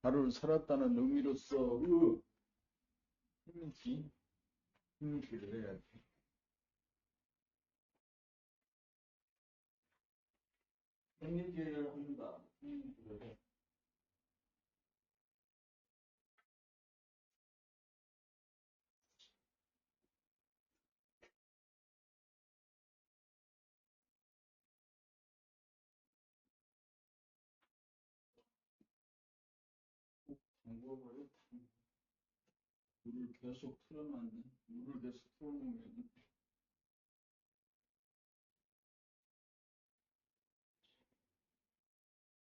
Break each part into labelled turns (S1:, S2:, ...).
S1: 하루를 살았다는 의미로서 힘기를 해야지. 힘기를 한다. 힘기를 해. 방법을 물을 계속 틀어놨네. 물을 계속 틀어놓으면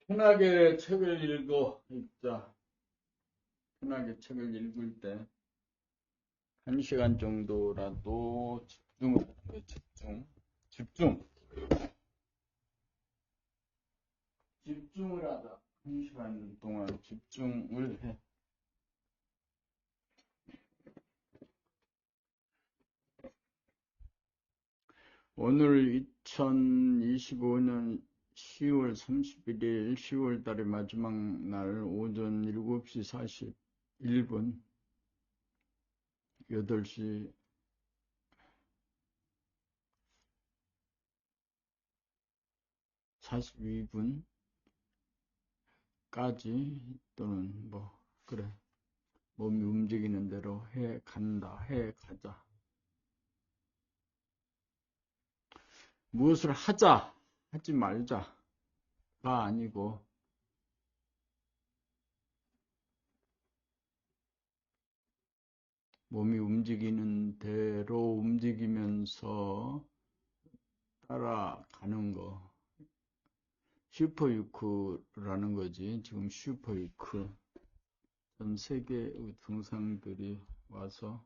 S1: 편하게 책을 읽자. 편하게 책을 읽을 때 1시간 정도라도 집중을 하자. 1시간 동안 집중을 해. 오늘 2025년 10월 31일 10월 달의 마지막 날 오전 7시 41분 8시 42분까지 또는 그래 몸이 움직이는 대로 해 가자. 무엇을 하지 말자가 아니고 몸이 움직이는 대로 움직이면서 따라가는 거. 슈퍼유크라는 거지. 지금 슈퍼유크. 전 세계의 등상들이 와서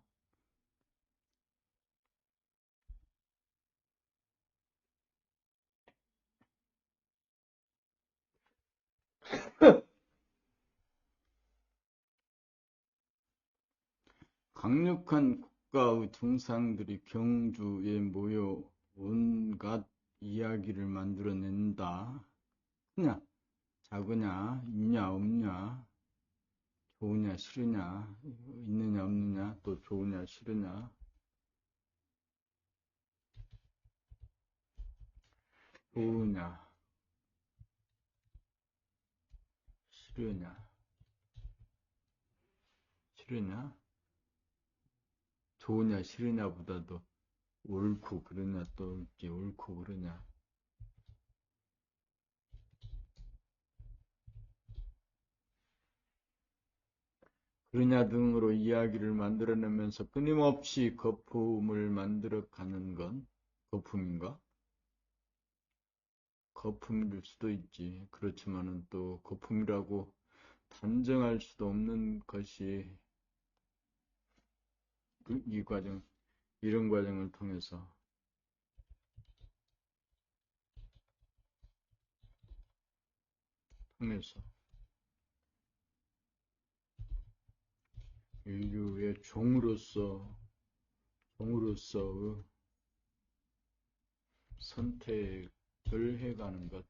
S1: 강력한 국가의 등상들이 경주에 모여 온갖 이야기를 만들어낸다. 크냐, 작으냐, 있냐, 없냐, 좋으냐, 싫으냐, 있느냐, 없느냐, 또 좋으냐, 싫으냐. 좋으냐, 싫으냐, 좋으냐, 싫으냐보다도 옳고 그러냐, 또 이렇게 옳고 그러냐. 그러냐 등으로 이야기를 만들어내면서 끊임없이 거품을 만들어가는 건 거품인가? 거품일 수도 있지. 그렇지만은 또 거품이라고 단정할 수도 없는 것이 이런 과정을 통해서 인류의 종으로서 선택을 해가는 것.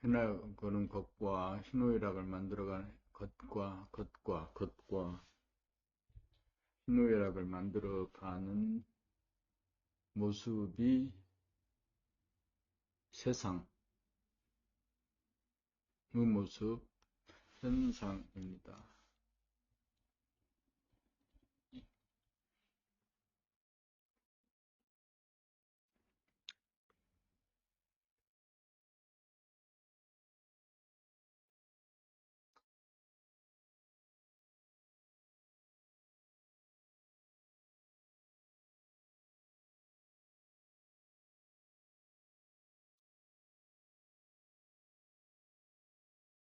S1: 해나가는 것과 희노애락을 만들어가는 것과 희노애락을 만들어가는 모습이 세상의 모습, 현상입니다.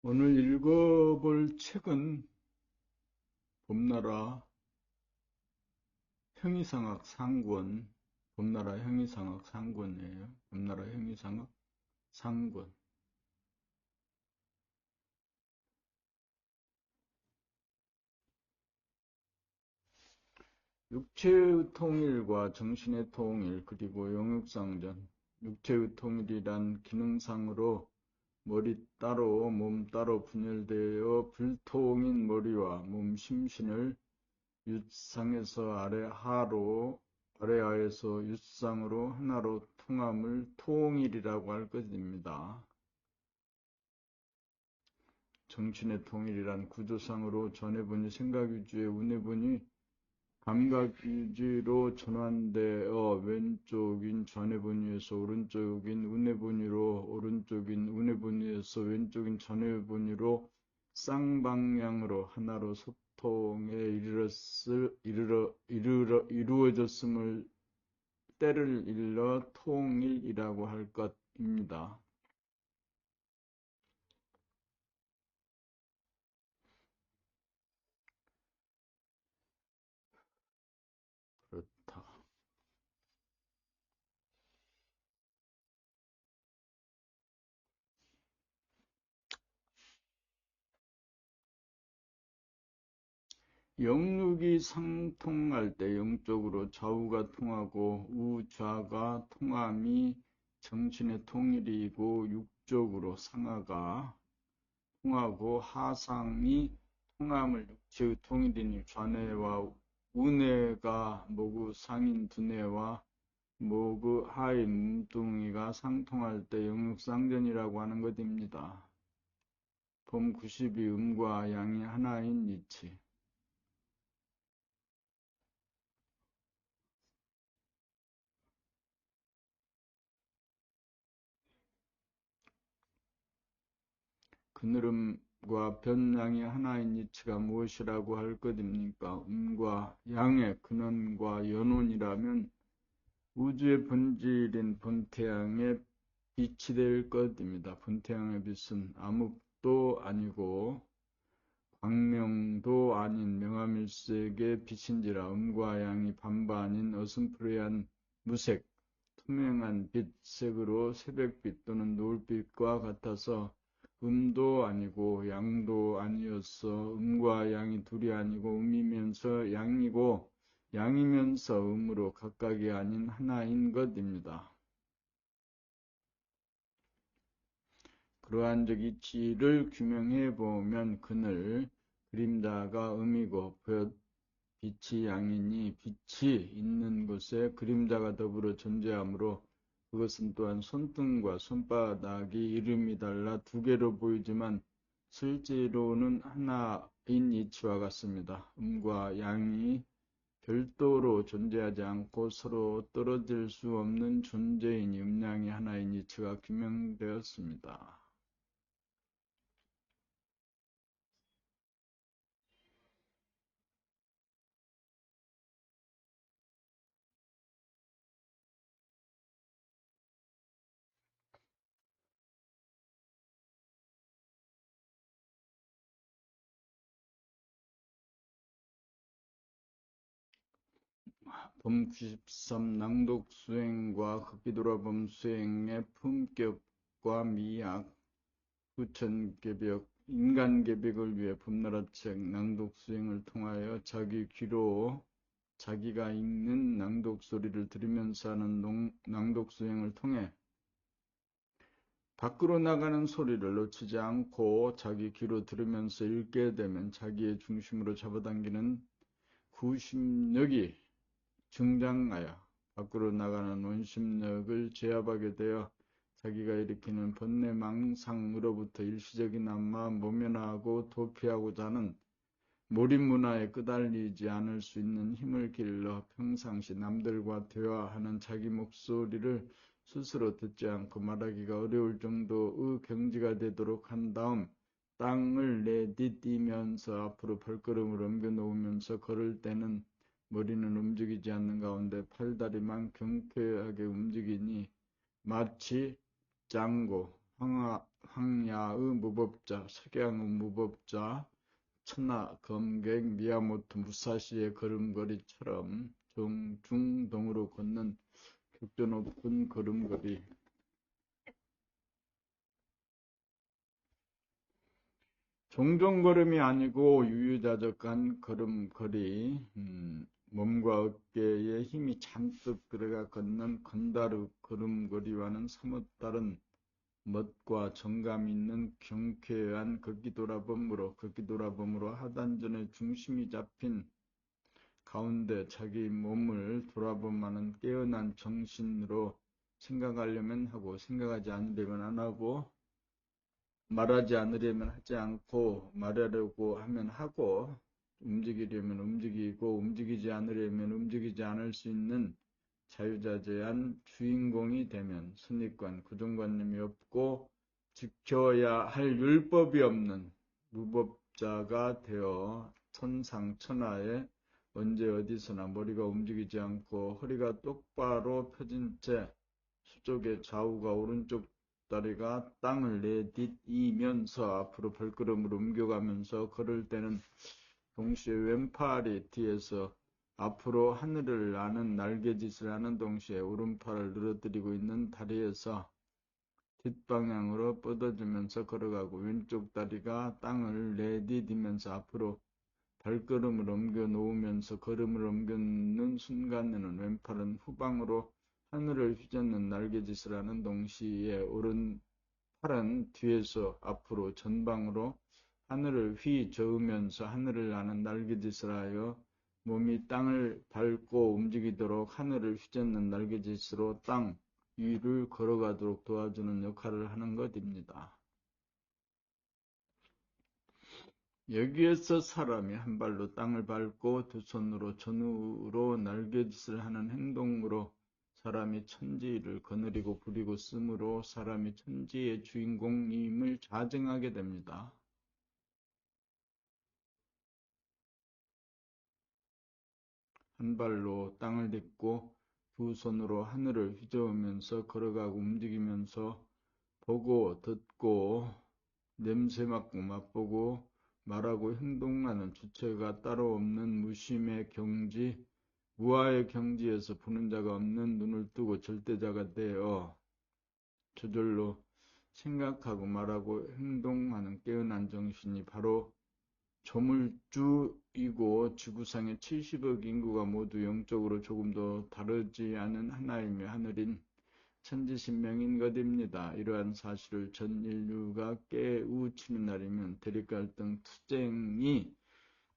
S1: 오늘 읽어볼 책은 봄나라 형이상학 상권, 봄나라 형이상학 상권이에요. 봄나라 형이상학 상권. 육체의 통일과 정신의 통일, 그리고 영육상전. 육체의 통일이란 기능상으로 머리 따로 몸 따로 분열되어 불통인 머리와 몸 심신을 윗상에서 아래하에서 윗상으로 하나로 통함을 통일이라고 할 것입니다. 정신의 통일이란 구조상으로 전해분이 생각유지의 운해분이 감각유지로 전환되어 왼쪽인 전해분위에서 오른쪽인 운해분위로, 오른쪽인 운해분위에서 왼쪽인 전해분위로 쌍방향으로 하나로 소통에 이루어졌음을 때를 일러 통일이라고 할 것입니다. 그렇다. 영육이 상통할 때 영적으로 좌우가 통하고 우좌가 통함이 정신의 통일이고 육적으로 상하가 통하고 하상이 통함을 육체의 통일이니 좌뇌와 우뇌가 모구 상인 두뇌와 모구 하인 몸뚱이가 상통할 때 영육상전이라고 하는 것입니다. 봄 90이 음과 양이 하나인 이치. 그늘음과 변양이 하나인 이치가 무엇이라고 할 것입니까? 음과 양의 근원과 연원이라면 우주의 본질인 본태양의 빛이 될 것입니다. 본태양의 빛은 암흑도 아니고 광명도 아닌 명암일색의 빛인지라 음과 양이 반반인 어슴푸레한 무색, 투명한 빛색으로 새벽빛 또는 노을빛과 같아서 음도 아니고 양도 아니어서 음과 양이 둘이 아니고 음이면서 양이고 양이면서 음으로 각각이 아닌 하나인 것입니다. 그러한 이치를 규명해 보면 그늘, 그림자가 음이고 빛이 양이니 빛이 있는 곳에 그림자가 더불어 존재하므로 그것은 또한 손등과 손바닥이 이름이 달라 두 개로 보이지만 실제로는 하나인 이치와 같습니다. 음과 양이 별도로 존재하지 않고 서로 떨어질 수 없는 존재이니 음양이 하나인 이치가 규명되었습니다. 봄 93 낭독 수행과 극기돌아봄 수행의 품격과 미학, 후천개벽, 인간개벽을 위해 봄나라책 낭독 수행을 통하여 자기 귀로 자기가 읽는 낭독 소리를 들으면서 하는 낭독 수행을 통해 밖으로 나가는 소리를 놓치지 않고 자기 귀로 들으면서 읽게 되면 자기의 중심으로 잡아당기는 구심력이 증장하여 밖으로 나가는 원심력을 제압하게 되어 자기가 일으키는 번뇌망상으로부터 일시적이나마 모면하고 도피하고자 하는 몰입문화에 끄달리지 않을 수 있는 힘을 길러 평상시 남들과 대화하는 자기 목소리를 스스로 듣지 않고 말하기가 어려울 정도의 경지가 되도록 한 다음 땅을 내디디면서 앞으로 발걸음을 옮겨놓으면서 걸을 때는 머리는 움직이지 않는 가운데 팔다리만 경쾌하게 움직이니 마치 짱고, 황야의 무법자, 석양의 무법자, 천하 검객 미야모토 무사시의 걸음걸이처럼 중동으로 걷는 격조 높은 걸음걸이. 종종걸음이 아니고 유유자적한 걸음걸이. 몸과 어깨에 힘이 잔뜩 들어가 걷는 건다르 걸음걸이와는 사뭇 다른 멋과 정감 있는 경쾌한 걷기 돌아봄으로 하단전의 중심이 잡힌 가운데 자기 몸을 돌아보면은 깨어난 정신으로 생각하려면 하고 생각하지 않으려면 안 하고 말하지 않으려면 하지 않고 말하려고 하면 하고 움직이려면 움직이고 움직이지 않으려면 움직이지 않을 수 있는 자유자재한 주인공이 되면 선입관, 고정관념이 없고 지켜야 할 율법이 없는 무법자가 되어 천상천하에 언제 어디서나 머리가 움직이지 않고 허리가 똑바로 펴진 채 수족의 좌우가 오른쪽 다리가 땅을 내딛이면서 앞으로 발걸음을 옮겨가면서 걸을 때는 동시에 왼팔이 뒤에서 앞으로 하늘을 나는 날개짓을 하는 동시에 오른팔을 늘어뜨리고 있는 다리에서 뒷방향으로 뻗어주면서 걸어가고 왼쪽 다리가 땅을 내디디면서 앞으로 발걸음을 옮겨 놓으면서 걸음을 옮겨놓는 순간에는 왼팔은 후방으로 하늘을 휘젓는 날개짓을 하는 동시에 오른팔은 뒤에서 앞으로 전방으로 하늘을 휘저으면서 하늘을 나는 날개짓을 하여 몸이 땅을 밟고 움직이도록 하늘을 휘젓는 날개짓으로 땅 위를 걸어가도록 도와주는 역할을 하는 것입니다. 여기에서 사람이 한 발로 땅을 밟고 두 손으로 전후로 날개짓을 하는 행동으로 사람이 천지를 거느리고 부리고 쓰므로 사람이 천지의 주인공임을 자증하게 됩니다. 한 발로 땅을 딛고 두 손으로 하늘을 휘저으면서 걸어가고 움직이면서 보고 듣고 냄새 맡고 맛보고 말하고 행동하는 주체가 따로 없는 무심의 경지, 무아의 경지에서 보는 자가 없는 눈을 뜨고 절대자가 되어 저절로 생각하고 말하고 행동하는 깨어난 정신이 바로 조물주이고 지구상의 70억 인구가 모두 영적으로 조금도 다르지 않은 하나이며 하늘인 천지신명인 것입니다. 이러한 사실을 전 인류가 깨우치는 날이면 대립갈등 투쟁이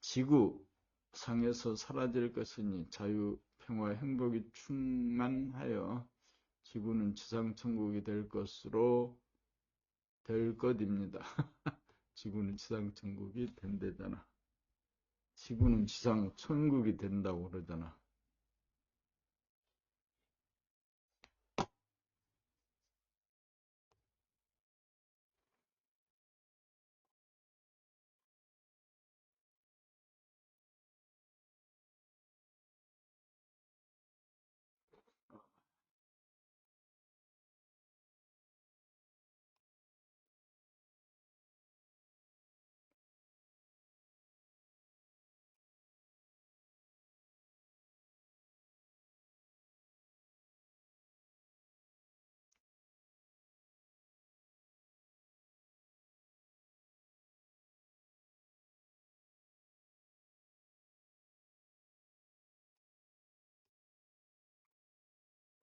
S1: 지구상에서 사라질 것이니 자유, 평화, 행복이 충만하여 지구는 지상천국이 될 것입니다. 지구는 지상천국이 된대잖아. 지구는 지상천국이 된다고 그러잖아.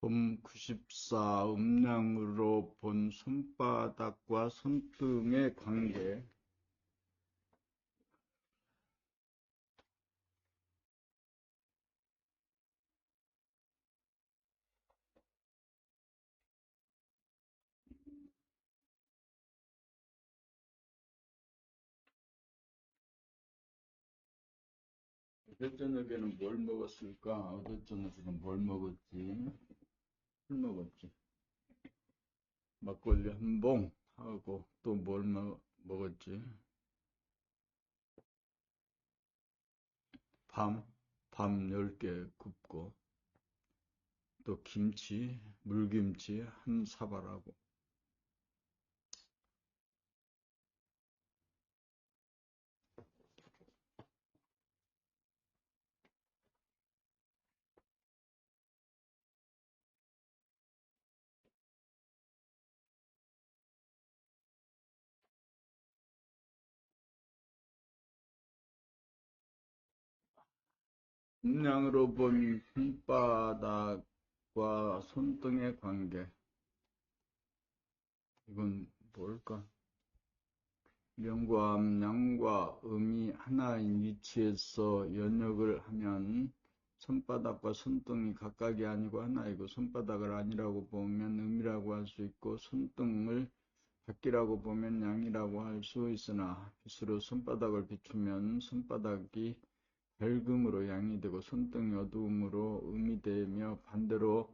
S1: 봄 94 음량으로 본 손바닥과 손등의 관계. 어제 저녁에는 뭘 먹었을까? 어제 저녁에는 뭘 먹었지? 술 먹었지. 막걸리 한 봉 하고 또 뭘 먹었지? 밤 10개 굽고 또 김치, 물김치 한 사발하고 음량으로 본 손바닥과 손등의 관계. 이건 뭘까? 명과 음량과 음이 하나인 위치에서 연역을 하면 손바닥과 손등이 각각이 아니고 하나이고, 손바닥을 아니라고 보면 음이라고 할 수 있고, 손등을 백기라고 보면 양이라고 할 수 있으나, 빛으로 손바닥을 비추면 손바닥이 밝음으로 양이 되고 손등이 어두움으로 음이 되며, 반대로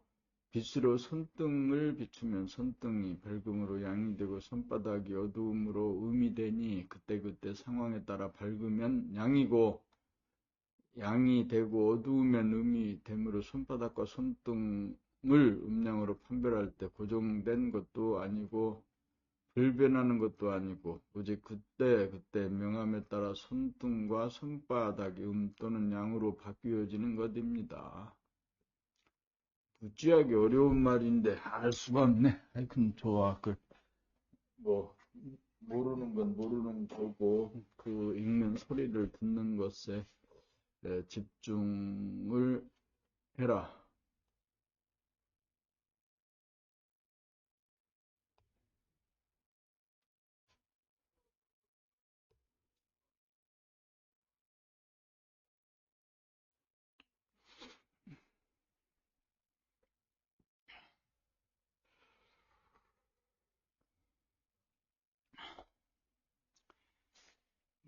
S1: 빛으로 손등을 비추면 손등이 밝음으로 양이 되고 손바닥이 어두움으로 음이 되니, 그때그때 상황에 따라 밝으면 양이고 양이 되고 어두우면 음이 되므로 손바닥과 손등을 음량으로 판별할 때 고정된 것도 아니고 불변하는 것도 아니고, 오직 그때 명암에 따라 손등과 손바닥이 또는 양으로 바뀌어지는 것입니다. 무지하게 어려운 말인데 알 수가 없네. 하여튼 좋아. 뭐 모르는 건 모르는 거고, 그 읽는 소리를 듣는 것에 집중을 해라.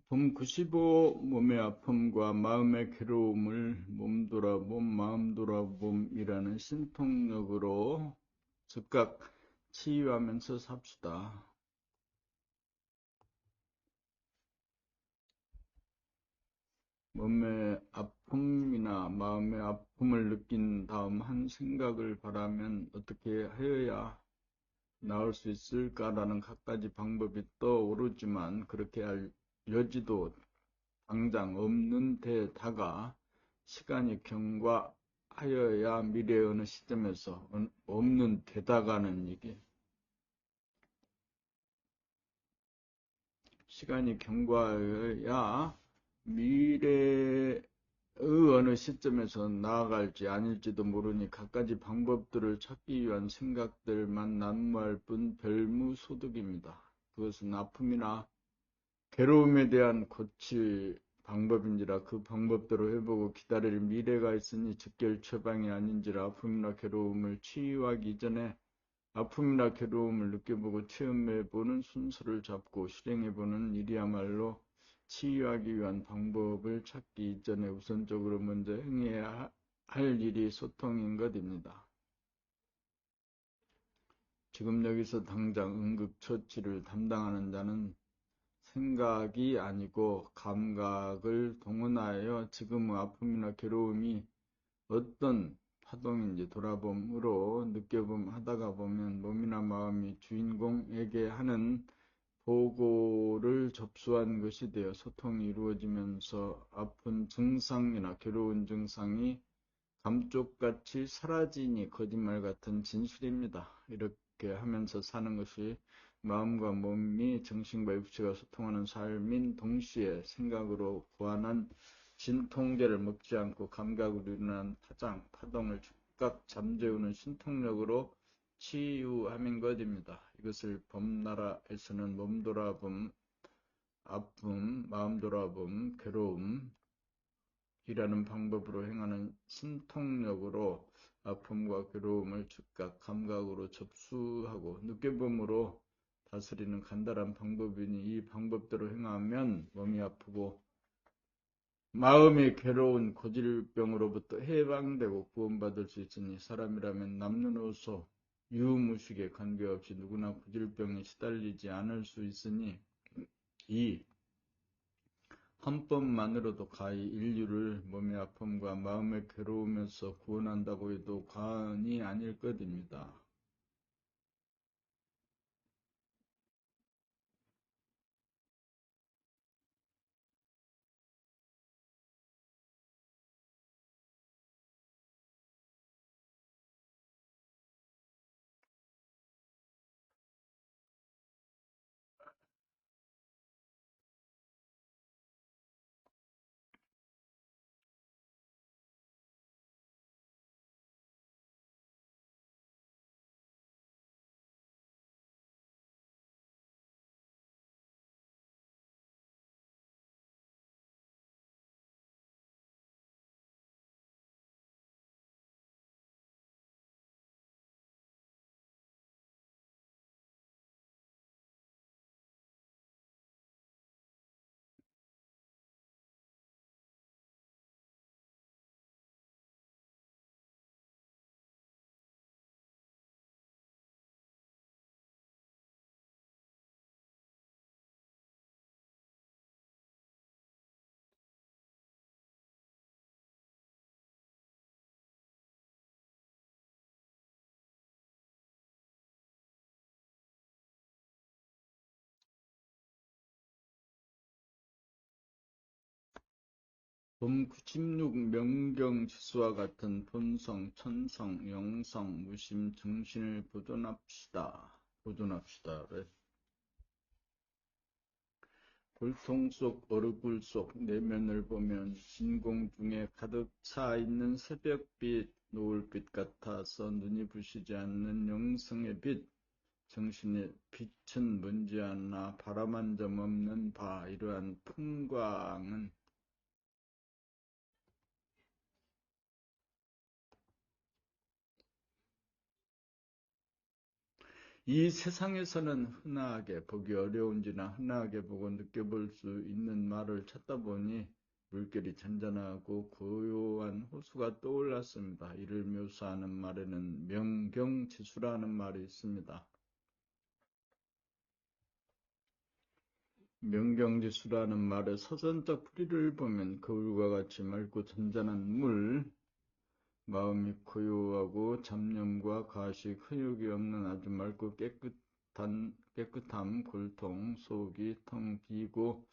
S1: 봄 95, 몸의 아픔과 마음의 괴로움을 몸돌아 봄, 마음 돌아 봄이라는 신통력으로 즉각 치유하면서 삽시다. 몸의 아픔이나 마음의 아픔을 느낀 다음 한 생각을 바라면 어떻게 하여야 나을 수 있을까라는 갖가지 방법이 떠오르지만, 그렇게 할 여지도 당장 없는 데다가 시간이 경과하여야 미래의 어느 시점에서, 없는 데다가는 이게 시간이 경과하여야 미래의 어느 시점에서 나아갈지 아닐지도 모르니 갖가지 방법들을 찾기 위한 생각들만 난무할 뿐 별무소득입니다. 그것은 아픔이나 괴로움에 대한 고칠 방법인지라 그 방법대로 해보고 기다릴 미래가 있으니 즉결 처방이 아닌지라, 아픔이나 괴로움을 치유하기 전에 아픔이나 괴로움을 느껴보고 체험해보는 순서를 잡고 실행해보는 일이야말로 치유하기 위한 방법을 찾기 이전에 우선적으로 먼저 행해야 할 일이 소통인 것입니다. 지금 여기서 당장 응급처치를 담당하는 자는 생각이 아니고 감각을 동원하여 지금의 아픔이나 괴로움이 어떤 파동인지 돌아봄으로 느껴봄 하다가 보면 몸이나 마음이 주인공에게 하는 보고를 접수한 것이 되어 소통이 이루어지면서 아픈 증상이나 괴로운 증상이 감쪽같이 사라지니 거짓말 같은 진실입니다. 이렇게 하면서 사는 것이 마음과 몸이 정신과 육체가 소통하는 삶인 동시에 생각으로 구하는 진통제를 먹지 않고 감각으로 일어난 파동을 즉각 잠재우는 신통력으로 치유함인 것입니다. 이것을 범나라에서는 몸돌아봄, 아픔, 마음돌아봄, 괴로움 이라는 방법으로 행하는 신통력으로 아픔과 괴로움을 즉각 감각으로 접수하고 느껴봄으로 다스리는 간단한 방법이니, 이 방법대로 행하면 몸이 아프고 마음이 괴로운 고질병으로부터 해방되고 구원받을 수 있으니, 사람이라면 남녀노소 유무식에 관계없이 누구나 고질병에 시달리지 않을 수 있으니, 이 한 번만으로도 가히 인류를 몸의 아픔과 마음의 괴로움에서 구원한다고 해도 과언이 아닐 것입니다. 봄 96 명경지수와 같은 본성, 천성, 영성, 무심, 정신을 보존합시다. 네. 골통 속 얼굴 속 내면을 보면 진공 중에 가득 차 있는 새벽빛, 노을빛 같아서 눈이 부시지 않는 영성의 빛, 정신의 빛은 뭔지 않나 바람 한 점 없는 바, 이러한 풍광은 이 세상에서는 흔하게 보기 어려운지나 흔하게 보고 느껴볼 수 있는 말을 찾다 보니 물결이 잔잔하고 고요한 호수가 떠올랐습니다. 이를 묘사하는 말에는 명경지수라는 말이 있습니다. 명경지수라는 말의 서전적 풀이를 보면 거울과 같이 맑고 잔잔한 물, 마음이 고요하고 잡념과 가식, 흔육이 없는 아주 맑고 깨끗함, 골통, 속이 텅 비고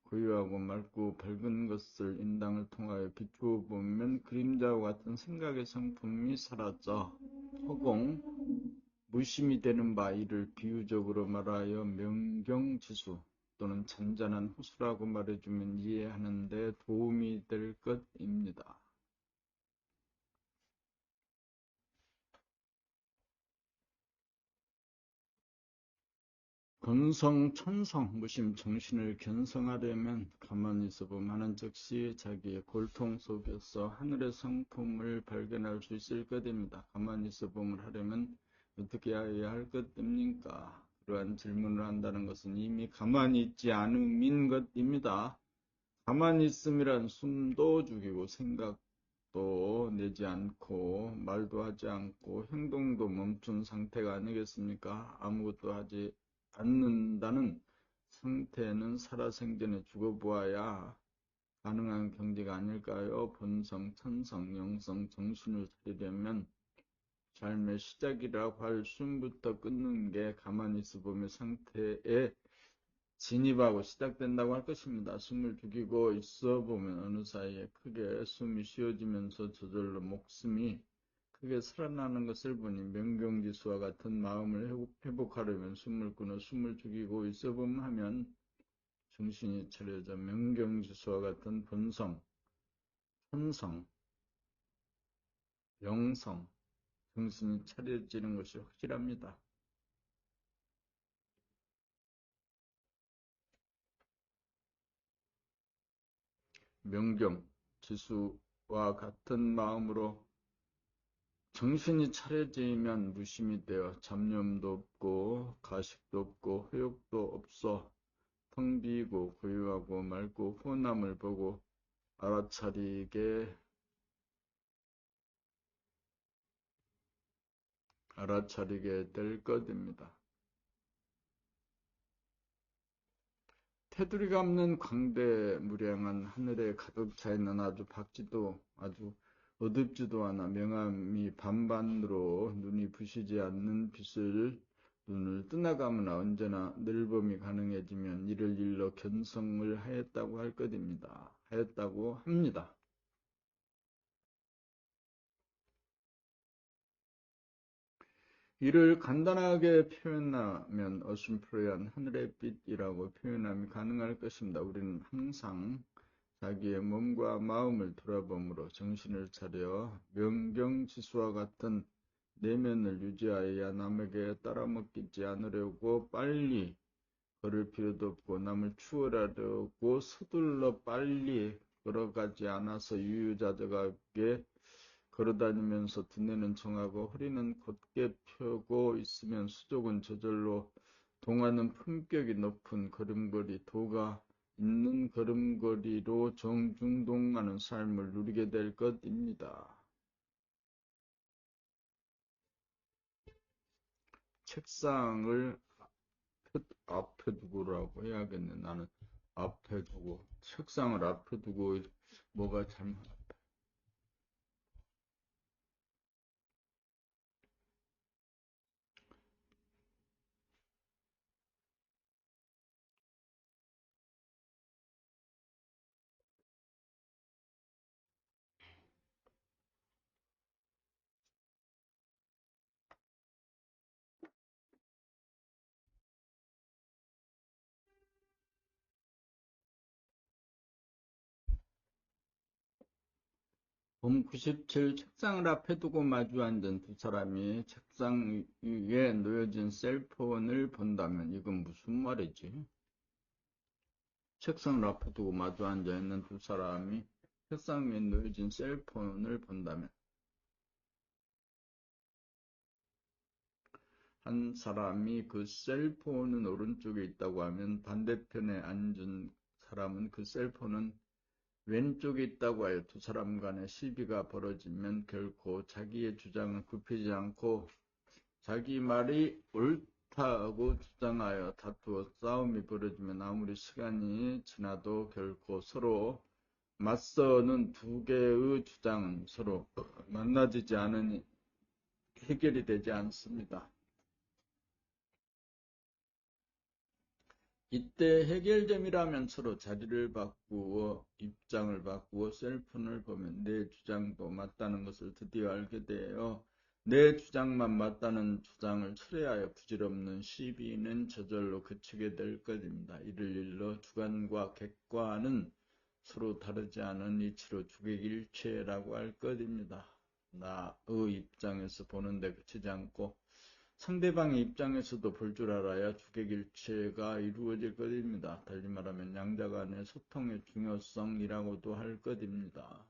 S1: 고요하고 맑고 밝은 것을 인당을 통하여 비추어 보면 그림자와 같은 생각의 성품이 사라져 허공, 무심이 되는 바, 이를 비유적으로 말하여 명경지수 또는 잔잔한 호수라고 말해주면 이해하는 데 도움이 될 것입니다. 근성, 천성, 무심, 정신을 견성하려면 가만히 있어보면 하는 즉시 자기의 골통 속에서 하늘의 성품을 발견할 수 있을 것입니다. 가만히 있어보면 하려면 어떻게 해야 할 것입니까? 그러한 질문을 한다는 것은 이미 가만히 있지 않음인 것입니다. 가만히 있음이란 숨도 죽이고 생각도 내지 않고 말도 하지 않고 행동도 멈춘 상태가 아니겠습니까? 아무것도 하지 않는다는 상태는 살아생전에 죽어보아야 가능한 경지가 아닐까요? 본성, 천성, 영성, 정신을 차리려면 삶의 시작이라고 할 숨부터 끊는 게 가만히 있어보면 상태에 진입하고 시작된다고 할 것입니다. 숨을 죽이고 있어 보면 어느 사이에 크게 숨이 쉬어지면서 저절로 목숨이 크게 살아나는 것을 보니 명경지수와 같은 마음을 회복하려면 숨을 끊어 숨을 죽이고 있어 보면 하면 정신이 차려져 명경지수와 같은 본성, 천성, 영성, 정신이 차려지는 것이 확실합니다. 명경, 지수와 같은 마음으로 정신이 차려지면 무심이 되어 잡념도 없고 가식도 없고 회욕도 없어 텅 비고 고요하고 맑고 혼함을 보고 알아차리게 될 것입니다. 테두리가 없는 광대무량한 하늘에 가득 차 있는 아주 어둡지도 않아 명암이 반반으로 눈이 부시지 않는 빛을 눈을 떠나가면 언제나 넓음이 가능해지면 이를 일러 견성을 하였다고 할 것입니다. 하였다고 합니다. 이를 간단하게 표현하면 어심프레한 하늘의 빛이라고 표현하면 가능할 것입니다. 우리는 항상 자기의 몸과 마음을 돌아봄으로 정신을 차려 명경지수와 같은 내면을 유지하여야 남에게 따라먹히지 않으려고 빨리 걸을 필요도 없고 남을 추월하려고 서둘러 빨리 걸어가지 않아서 유유자적하게 걸어다니면서 두뇌는 정하고 허리는 곧게 펴고 있으면 수족은 저절로 동하는 품격이 높은 걸음걸이, 도가 있는 걸음걸이로 정중동하는 삶을 누리게 될 것입니다. 책상을 앞에 두고라고 해야겠네. 나는 앞에 두고 책상을 앞에 두고 뭐가 잘못 봄 97 책상을 앞에 두고 마주 앉은 두 사람이 책상 위에 놓여진 셀폰을 본다면 이건 무슨 말이지? 책상을 앞에 두고 마주 앉아 있는 두 사람이 책상 위에 놓여진 셀폰을 본다면 한 사람이 그 셀폰은 오른쪽에 있다고 하면 반대편에 앉은 사람은 그 셀폰은 왼쪽에 있다고 하여 두 사람 간의 시비가 벌어지면 결코 자기의 주장은 굽히지 않고 자기 말이 옳다고 주장하여 다투어 싸움이 벌어지면 아무리 시간이 지나도 결코 서로 맞서는 두 개의 주장은 서로 만나지지 않으니 해결이 되지 않습니다. 이때 해결점이라면 서로 자리를 바꾸어 입장을 바꾸어 셀폰을 보면 내 주장도 맞다는 것을 드디어 알게 되어 내 주장만 맞다는 주장을 철회하여 부질없는 시비는 저절로 그치게 될 것입니다. 이를 일러 주관과 객관은 서로 다르지 않은 이치로 주객일체라고 할 것입니다. 나의 입장에서 보는데 그치지 않고 상대방의 입장에서도 볼 줄 알아야 주객일체가 이루어질 것입니다. 달리 말하면 양자 간의 소통의 중요성이라고도 할 것입니다.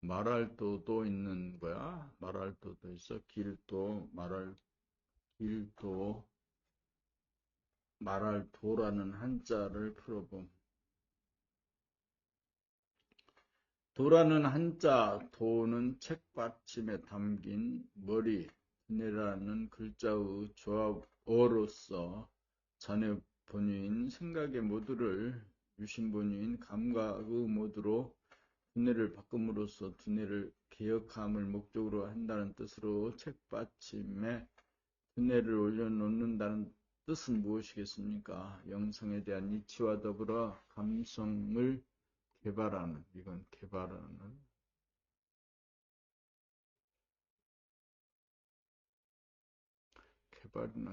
S1: 말할 도도 있는 거야. 말할 도도 있어. 길도, 길도, 말할 도라는 한자를 풀어봄. 도라는 한자, 도는 책받침에 담긴 머리, 두뇌라는 글자의 조합어로서 자네 본유인 생각의 모두를 유신 본유인 감각의 모두로 두뇌를 바꿈으로써 두뇌를 개혁함을 목적으로 한다는 뜻으로 책받침에 두뇌를 올려놓는다는 뜻은 무엇이겠습니까? 영성에 대한 이치와 더불어 감성을 개발하는, 이건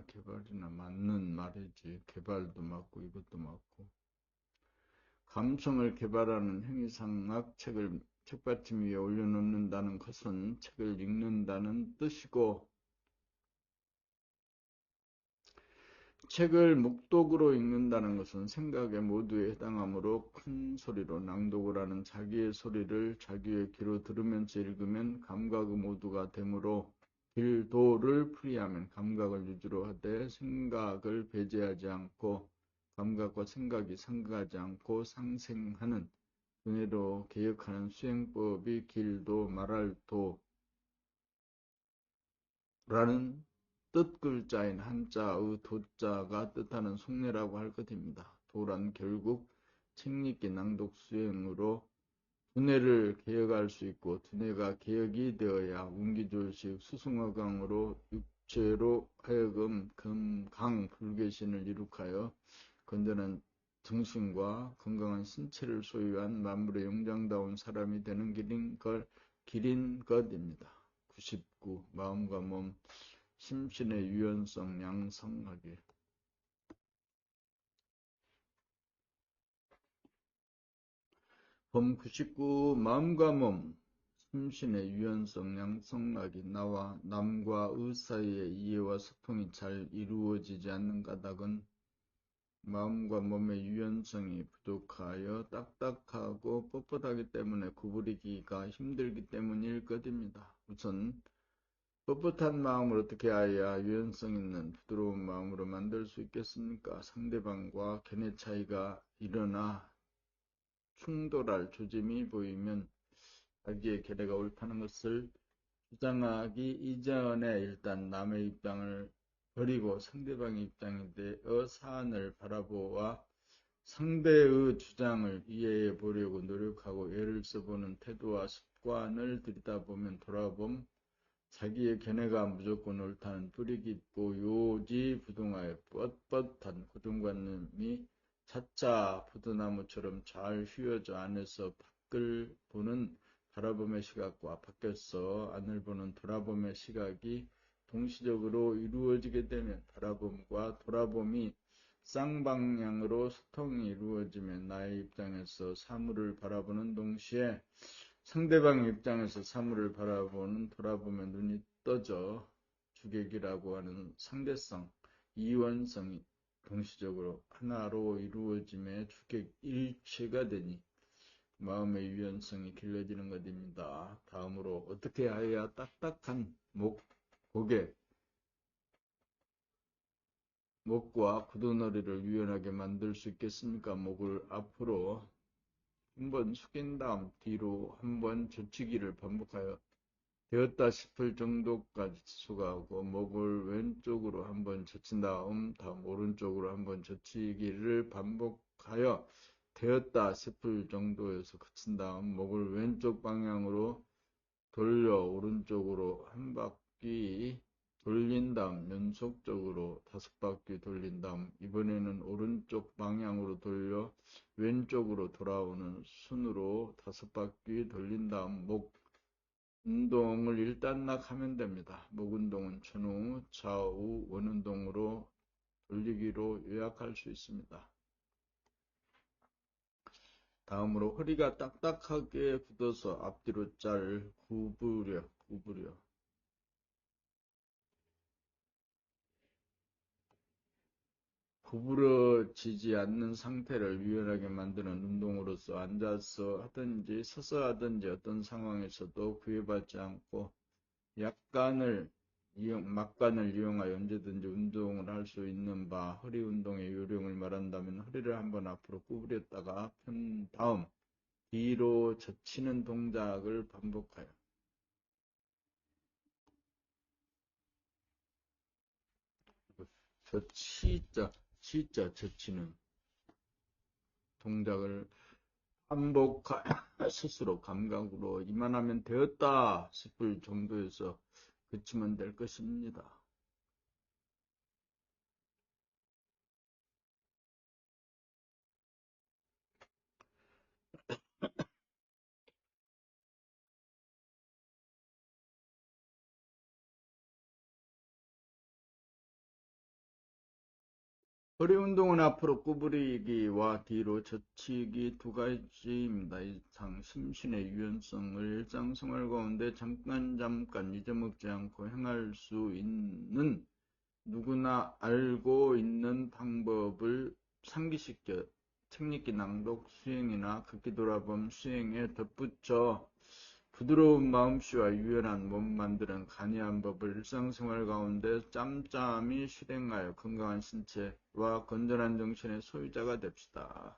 S1: 개발이나 맞는 말이지. 개발도 맞고 이것도 맞고. 감성을 개발하는 행위상학 책을 책받침 위에 올려놓는다는 것은 책을 읽는다는 뜻이고 책을 묵독으로 읽는다는 것은 생각의 모두에 해당하므로 큰 소리로 낭독을 하는 자기의 소리를 자기의 귀로 들으면서 읽으면 감각의 모두가 되므로 길도를 풀이하면 감각을 유지로 하되 생각을 배제하지 않고 감각과 생각이 상극하지 않고 상생하는 두뇌로 개혁하는 수행법이 길도 말할 도라는 뜻글자인 한자의 도자가 뜻하는 속내라고 할 것입니다. 도란 결국 책읽기 낭독 수행으로 두뇌를 개혁할 수 있고 두뇌가 개혁이 되어야 운기조식 수승화강으로 육체로 하여금 금강 불개신을 이룩하여 건전한 정신과 건강한 신체를 소유한 만물의 영장다운 사람이 되는 길인 것입니다. 99. 마음과 몸 심신의 유연성 양성하기. 봄 99. 마음과 몸 심신의 유연성 양성하기. 나와 남과의 사이의 이해와 소통이 잘 이루어지지 않는 까닭은 마음과 몸의 유연성이 부족하여 딱딱하고 뻣뻣하기 때문에 구부리기가 힘들기 때문일 것입니다. 우선 뻣뻣한 마음을 어떻게 해야 유연성 있는 부드러운 마음으로 만들 수 있겠습니까? 상대방과 견해 차이가 일어나 충돌할 조짐이 보이면 자기의 견해가 옳다는 것을 주장하기 이전에 일단 남의 입장을 버리고 상대방의 입장에 대해 사안을 바라보아 상대의 주장을 이해해 보려고 노력하고 애를 써보는 태도와 습관을 들이다보면 돌아봄 자기의 견해가 무조건 옳다는 뿌리 깊고 요지부동하여 뻣뻣한 고정관념이 차차 포도나무처럼 잘 휘어져 안에서 밖을 보는 바라봄의 시각과 밖에서 안을 보는 돌아봄의 시각이 동시적으로 이루어지게 되면 바라봄과 돌아봄이 쌍방향으로 소통이 이루어지면 나의 입장에서 사물을 바라보는 동시에 상대방 입장에서 사물을 바라보는 돌아보면 눈이 떠져 주객이라고 하는 상대성, 이원성이 동시적으로 하나로 이루어짐에 주객 일체가 되니 마음의 유연성이 길러지는 것입니다. 다음으로 어떻게 해야 딱딱한 목과 구두너리를 유연하게 만들 수 있겠습니까? 목을 앞으로 한번 숙인 다음 뒤로 한번 젖히기를 반복하여 되었다 싶을 정도까지 수고하고 목을 왼쪽으로 한번 젖힌 다음 오른쪽으로 한번 젖히기를 반복하여 되었다 싶을 정도에서 그친 다음 목을 왼쪽 방향으로 돌려 오른쪽으로 한 바퀴 돌린 다음 연속적으로 5바퀴 돌린 다음 이번에는 오른쪽 방향으로 돌려 왼쪽으로 돌아오는 순으로 5바퀴 돌린 다음 목 운동을 일단락 하면 됩니다. 목 운동은 전후, 좌우, 원운동으로 돌리기로 요약할 수 있습니다. 다음으로 허리가 딱딱하게 굳어서 앞뒤로 구부려 구부러지지 않는 상태를 유연하게 만드는 운동으로서 앉아서 하든지 서서 하든지 어떤 상황에서도 구애받지 않고 막간을 이용하여 언제든지 운동을 할 수 있는 바 허리 운동의 요령을 말한다면 허리를 한번 앞으로 구부렸다가 편 다음 뒤로 젖히는 동작을 반복하여 치자 젖히는 동작을 반복하여 스스로 감각으로 이만하면 되었다 싶을 정도에서 그치면 될 것입니다. 허리 운동은 앞으로 구부리기와 뒤로 젖히기 두 가지입니다. 이상 심신의 유연성을 일상생활 가운데 잠깐 잊어먹지 않고 행할 수 있는 누구나 알고 있는 방법을 상기시켜 책읽기 낭독 수행이나 극기 돌아봄 수행에 덧붙여 부드러운 마음씨와 유연한 몸 만드는 간이한 법을 일상생활 가운데 짬짬이 실행하여 건강한 신체와 건전한 정신의 소유자가 됩시다.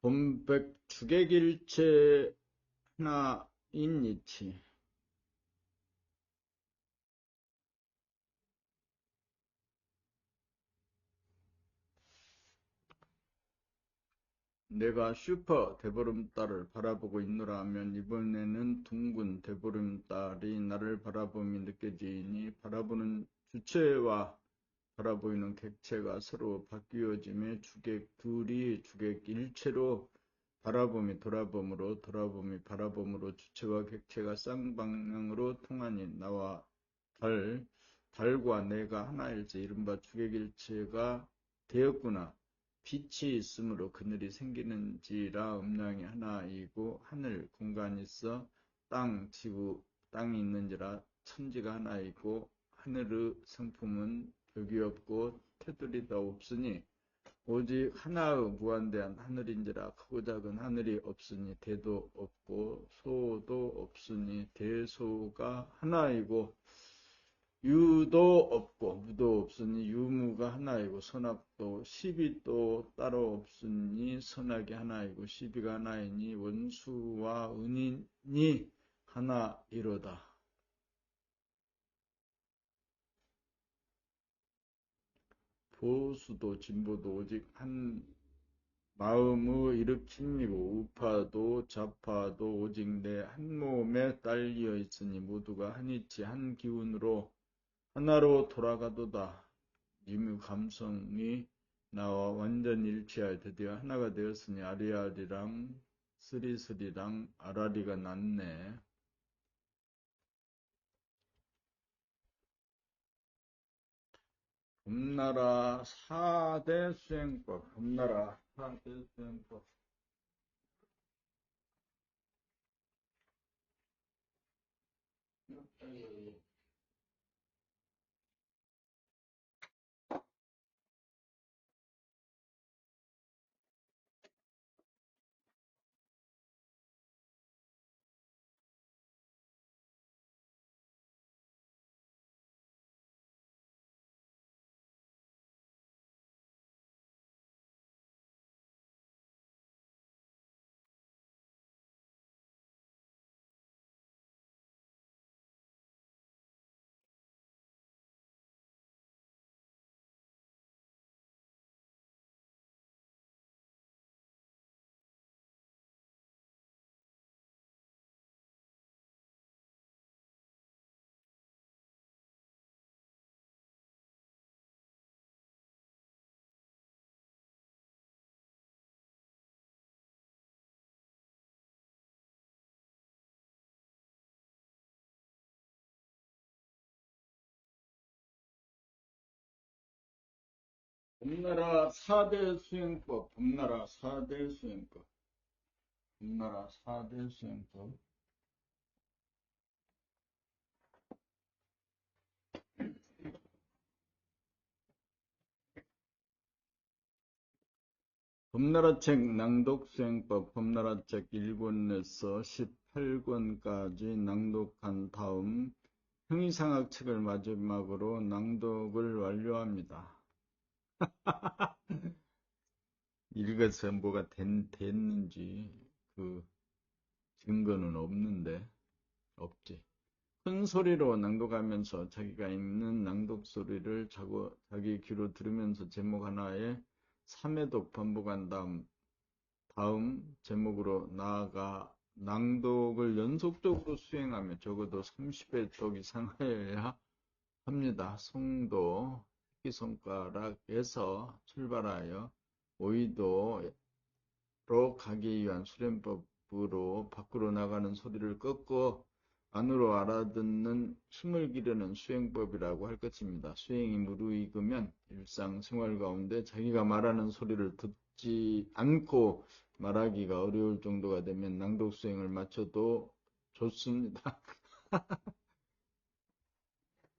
S1: 본백 주객일체 하나인 이치 내가 슈퍼 대보름달을 바라보고 있노라 하면 이번에는 둥근 대보름달이 나를 바라봄이 느껴지니 바라보는 주체와 바라보이는 객체가 서로 바뀌어짐에 주객 둘이 주객 일체로 바라봄이 돌아봄으로 돌아봄이 바라봄으로 주체와 객체가 쌍방향으로 통하니 나와 달과 내가 하나일지 이른바 주객일체가 되었구나. 빛이 있으므로 그늘이 생기는지라 음양이 하나이고 하늘 공간이 있어 지구 땅이 있는지라 천지가 하나이고 하늘의 성품은 벽이 없고 테두리도 없으니 오직 하나의 무한대한 하늘인지라 크고 작은 하늘이 없으니 대도 없고 소도 없으니 대소가 하나이고 유도 없고 무도 없으니 유무가 하나이고 선악도 시비도 따로 없으니 선악이 하나이고 시비가 하나이니 원수와 은인이 하나이로다. 보수도 진보도 오직 한 마음의 일으킴이고 우파도 좌파도 오직 내 한 몸에 딸리어 있으니 모두가 한 이치 한 기운으로 하나로 돌아가도다. 유무 감성이 나와 완전 일치하여 드디어 하나가 되었으니 아리아리랑 스리스리랑 아라리가 낫네. 봄나라 4대 수행법. 봄나라 4대 수행법. 봄나라 4대 수행법. 봄나라 4대 수행법. 봄나라 4대 수행법. 봄나라책 낭독수행법. 봄나라책 1권에서 18권까지 낭독한 다음 형이상학책을 마지막으로 낭독을 완료합니다. 읽어서 뭐가 됐는지 그 증거는 없는데 없지. 큰 소리로 낭독하면서 자기가 읽는 낭독 소리를 자기 귀로 들으면서 제목 하나에 3회독 반복한 다음 제목으로 나아가 낭독을 연속적으로 수행하며 적어도 30회독 이상 하여야 합니다. 송도 새끼손가락에서 출발하여 오이도로 가기 위한 수련법으로 밖으로 나가는 소리를 꺾고 안으로 알아듣는 힘을 기르는 수행법이라고 할 것입니다. 수행이 무르익으면 일상생활 가운데 자기가 말하는 소리를 듣지 않고 말하기가 어려울 정도가 되면 낭독 수행을 마쳐도 좋습니다.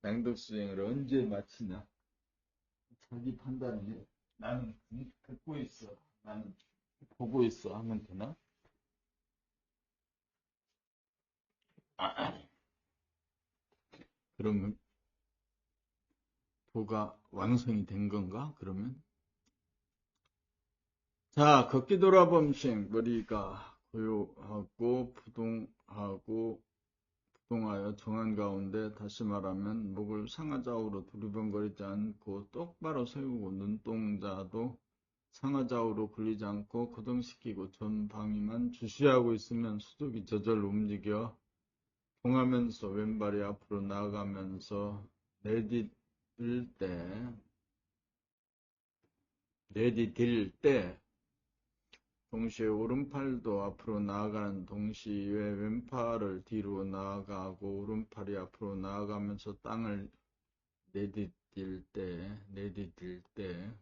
S1: 낭독 수행을 언제 마치냐? 자기 판단이 나는 듣고 있어, 나는 보고 있어 하면 되나? 그러면 도가 완성이 된 건가? 그러면 자, 걷기 돌아범식 머리가 고요하고 부동하여 정한 가운데 다시 말하면 목을 상하좌우로 두리번거리지 않고 똑바로 세우고 눈동자도 상하좌우로 굴리지 않고 고정시키고 전방위만 주시하고 있으면 수족이 저절로 움직여 통하면서 왼발이 앞으로 나아가면서 내디딜 때 동시에 오른팔도 앞으로 나아가는 동시에 왼팔을 뒤로 나아가고 오른팔이 앞으로 나아가면서 땅을 내디딜 때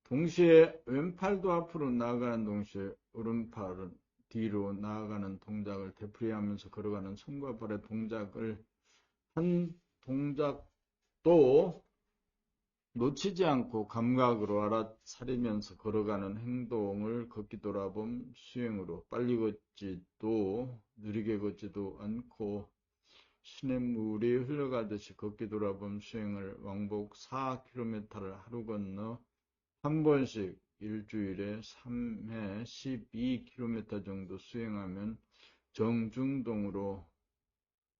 S1: 동시에 왼팔도 앞으로 나아가는 동시에 오른팔은 뒤로 나아가는 동작을 되풀이하면서 걸어가는 손과 발의 동작을 한 동작도 놓치지 않고 감각으로 알아차리면서 걸어가는 행동을 걷기 돌아봄 수행으로 빨리 걷지도 느리게 걷지도 않고 시냇물이 흘러가듯이 걷기 돌아봄 수행을 왕복 4km를 하루 건너 한 번씩 일주일에 3회 12km 정도 수행하면 정중동으로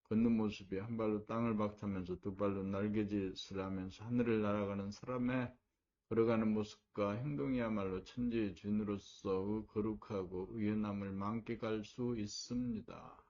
S1: 걷는 모습이 한 발로 땅을 박차면서 두 발로 날개짓을 하면서 하늘을 날아가는 사람의 걸어가는 모습과 행동이야말로 천지의 주인으로서의 거룩하고 의연함을 만끽할 수 있습니다.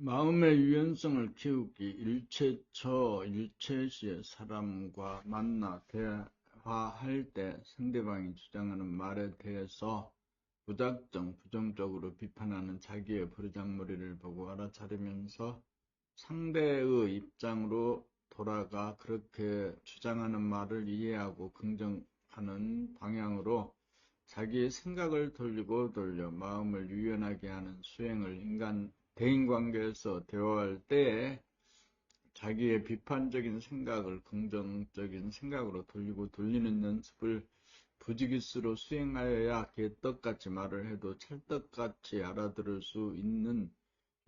S1: 마음의 유연성을 키우기, 일체처, 일체시에 사람과 만나 대화할 때 상대방이 주장하는 말에 대해서 무작정, 부정적으로 비판하는 자기의 버르장머리를 보고 알아차리면서 상대의 입장으로 돌아가 그렇게 주장하는 말을 이해하고 긍정하는 방향으로 자기의 생각을 돌리고 돌려 마음을 유연하게 하는 수행을 대인관계에서 대화할 때에 자기의 비판적인 생각을 긍정적인 생각으로 돌리고 돌리는 연습을 부지기수로 수행하여야 개떡같이 말을 해도 찰떡같이 알아들을 수 있는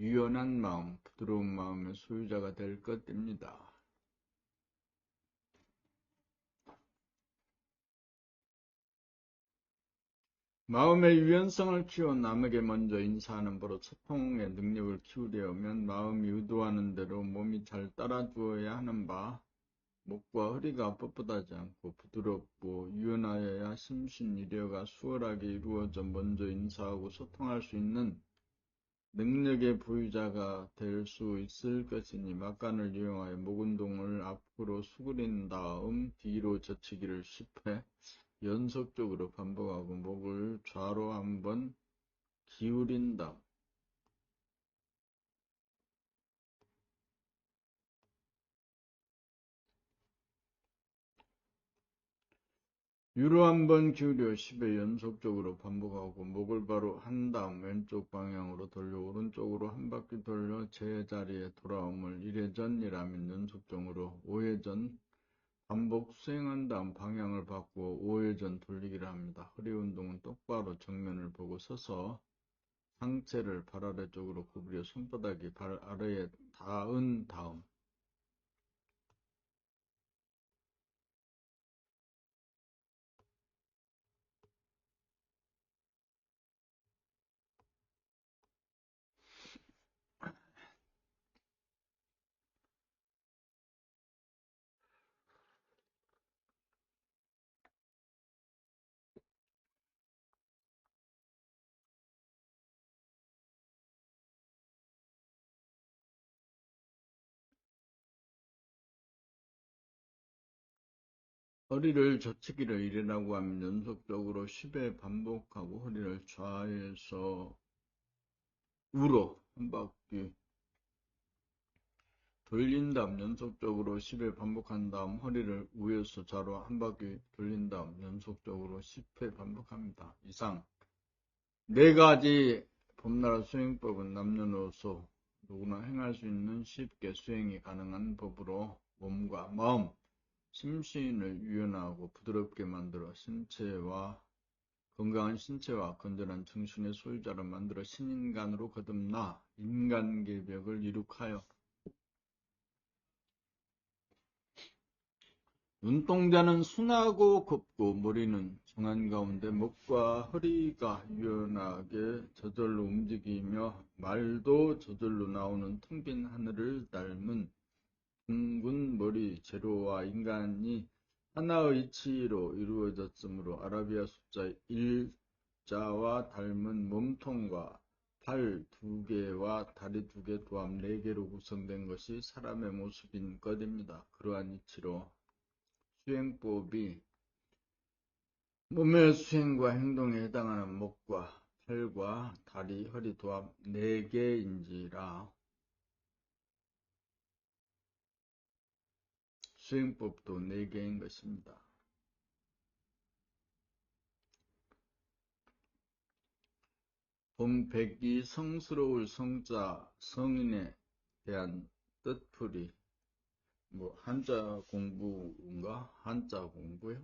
S1: 유연한 마음, 부드러운 마음의 소유자가 될 것입니다. 마음의 유연성을 키워 남에게 먼저 인사하는 버릇, 소통의 능력을 키우려면 마음이 의도하는 대로 몸이 잘 따라주어야 하는 바, 목과 허리가 뻣뻣하지 않고 부드럽고 유연하여야 심신이려가 수월하게 이루어져 먼저 인사하고 소통할 수 있는 능력의 보유자가 될 수 있을 것이니 막간을 이용하여 목 운동을 앞으로 수그린 다음 뒤로 젖히기를 10회 연속적으로 반복하고 목을 좌로 한번 기울인 다음 유로 한번 기울여 10회 연속적으로 반복하고 목을 바로 한 다음 왼쪽 방향으로 돌려 오른쪽으로 한 바퀴 돌려 제자리에 돌아옴을 1회전이라면 연속적으로 5회전 반복 수행한 다음 방향을 바꾸어 5회전 돌리기를 합니다. 허리 운동은 똑바로 정면을 보고 서서 상체를 발 아래쪽으로 구부려 손바닥이 발 아래에 닿은 다음 허리를 젖히기를 1이라고 하면 연속적으로 10회 반복하고 허리를 좌에서 우로 한 바퀴 돌린 다음 연속적으로 10회 반복한 다음 허리를 우에서 좌로 한 바퀴 돌린 다음 연속적으로 10회 반복합니다. 이상 4가지 봄나라 수행법은 남녀노소 누구나 행할 수 있는 쉽게 수행이 가능한 법으로 몸과 마음, 심신을 유연하고 부드럽게 만들어 건강한 신체와 건전한 정신의 소유자를 만들어 신인간으로 거듭나 인간계벽을 이룩하여 눈동자는 순하고 곱고 머리는 정한 가운데 목과 허리가 유연하게 저절로 움직이며 말도 저절로 나오는 텅 빈 하늘을 닮은 둥근 머리 제로와 인간이 하나의 이치로 이루어졌으므로 아라비아 숫자 1자와 닮은 몸통과 발 2개와 다리 2개 도합 4개로 구성된 것이 사람의 모습인 것입니다. 그러한 이치로 수행법이 몸의 수행과 행동에 해당하는 목과 팔과 다리, 허리 도합 4개인지라 수행법도 4개인 것입니다. 본102 성스러울 성자 성인에 대한 뜻풀이 한자 공부인가? 한자 공부요?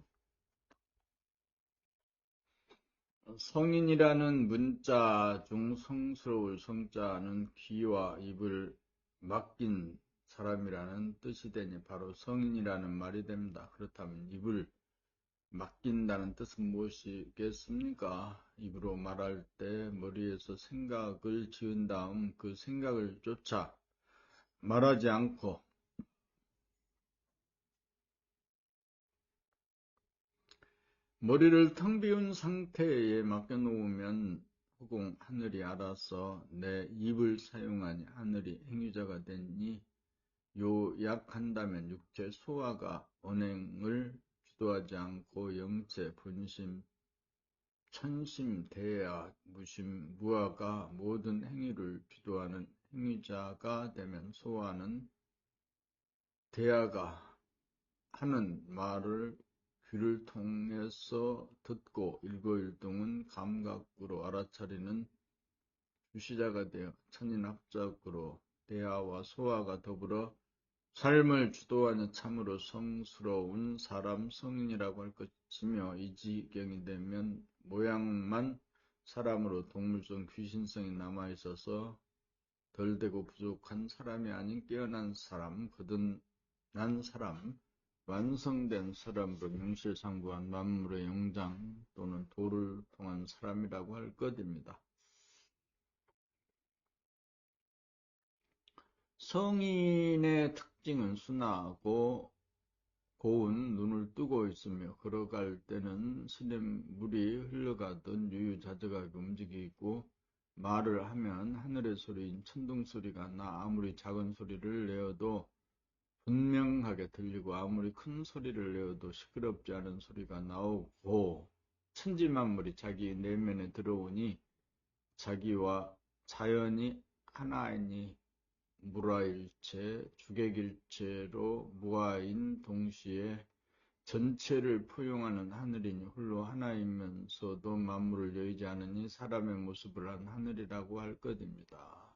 S1: 성인이라는 문자 중 성스러울 성자는 귀와 입을 맡긴 사람이라는 뜻이 되니 바로 성인이라는 말이 됩니다. 그렇다면 입을 맡긴다는 뜻은 무엇이겠습니까? 입으로 말할 때 머리에서 생각을 지은 다음 그 생각을 쫓아 말하지 않고 머리를 텅 비운 상태에 맡겨놓으면 허공 하늘이 알아서 내 입을 사용하니 하늘이 행위자가 되니 요약한다면 육체 소화가 언행을 주도하지 않고 영체, 분심, 천심, 대야, 무심, 무아가 모든 행위를 주도하는 행위자가 되면 소화는 대야가 하는 말을 귀를 통해서 듣고 일거일동은 감각으로 알아차리는 주시자가 되어 천인합작으로 대하와 소화가 더불어 삶을 주도하는 참으로 성스러운 사람 성인이라고 할 것이며 이 지경이 되면 모양만 사람으로 동물성 귀신성이 남아있어서 덜 되고 부족한 사람이 아닌 깨어난 사람, 거듭난 사람, 완성된 사람으로 명실상부한 만물의 영장 또는 도를 통한 사람이라고 할 것입니다. 성인의 특징은 순하고 고운 눈을 뜨고 있으며 걸어갈 때는 시냇물이 흘러가듯 유유자적하게 움직이고 말을 하면 하늘의 소리인 천둥 소리가 나 아무리 작은 소리를 내어도 분명하게 들리고 아무리 큰 소리를 내어도 시끄럽지 않은 소리가 나오고 천지만물이 자기 내면에 들어오니 자기와 자연이 하나이니 무라일체, 주객일체로 무아인 동시에 전체를 포용하는 하늘이니 홀로 하나이면서도 만물을 여의지 않으니 사람의 모습을 한 하늘이라고 할 것입니다.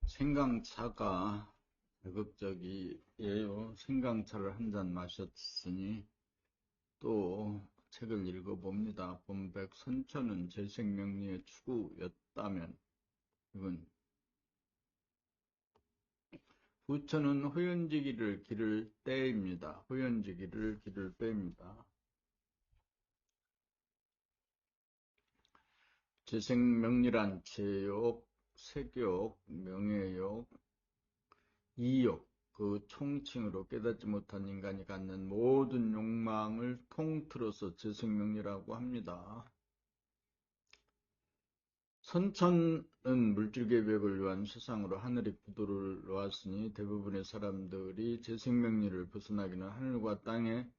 S1: 생강차가 자극적이에요. 생강차를 한 잔 마셨으니 또 책을 읽어봅니다. 본백 선천은 재생명리의 추구였다면 이건 후천은 호연지기를 기를 때입니다. 호연지기를 기를 때입니다. 재생명리란 제욕, 색욕, 명예욕, 이욕, 그 총칭으로 깨닫지 못한 인간이 갖는 모든 욕망을 통틀어서 재생명리라고 합니다. 선천은 물질계백을 위한 세상으로 하늘이 구도를 놓았으니 대부분의 사람들이 제 생명리를 벗어나기는 하늘과 땅에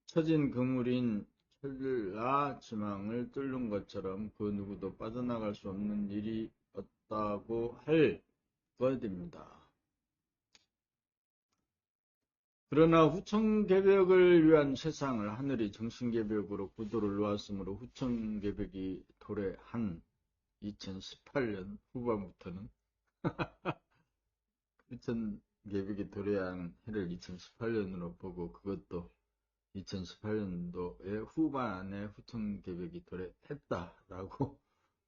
S1: 처진 그물인 천라 지망을 뚫는 것처럼 그 누구도 빠져나갈 수 없는 일이 없다고 할 것입니다. 그러나 후천계백을 위한 세상을 하늘이 정신계백으로 구도를 놓았으므로 후천계백이 도래한 2018년 후반부터는 후천계백이 도래한 해를 2018년으로 보고 그것도 2018년도의 후반에 후천계백이 도래했다라고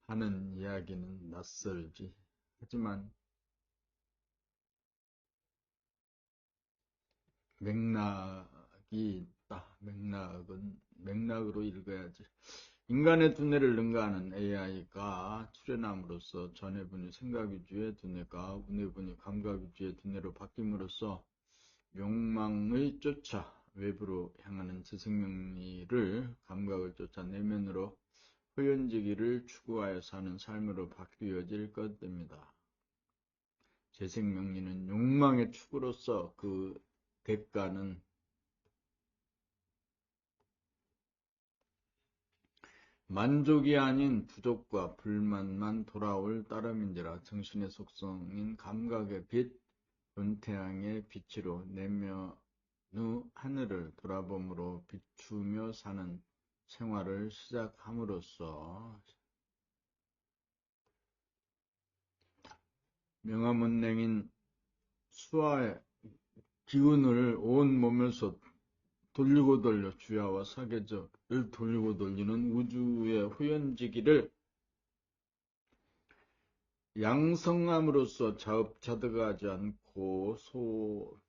S1: 하는 이야기는 낯설지. 하지만 맥락이 있다. 맥락으로 읽어야지. 인간의 두뇌를 능가하는 AI가 출현함으로써 전해분이 생각위주의 두뇌가 운해분이 감각위주의 두뇌로 바뀜으로써 욕망을 쫓아 외부로 향하는 재생명리를 감각을 쫓아 내면으로 호연지기를 추구하여 사는 삶으로 바뀌어질 것입니다. 재생명리는 욕망의 축으로서 그 대가는 만족이 아닌 부족과 불만만 돌아올 따름인지라 정신의 속성인 감각의 빛, 은태양의 빛으로 내면의 하늘을 돌아봄으로 비추며 사는 생활을 시작함으로써 명암은행인 수화의 기운을 온 몸에서 돌리고 돌려 주야와 사계절을 돌리고 돌리는 우주의 후연지기를 양성함으로써 자업자득하지 않고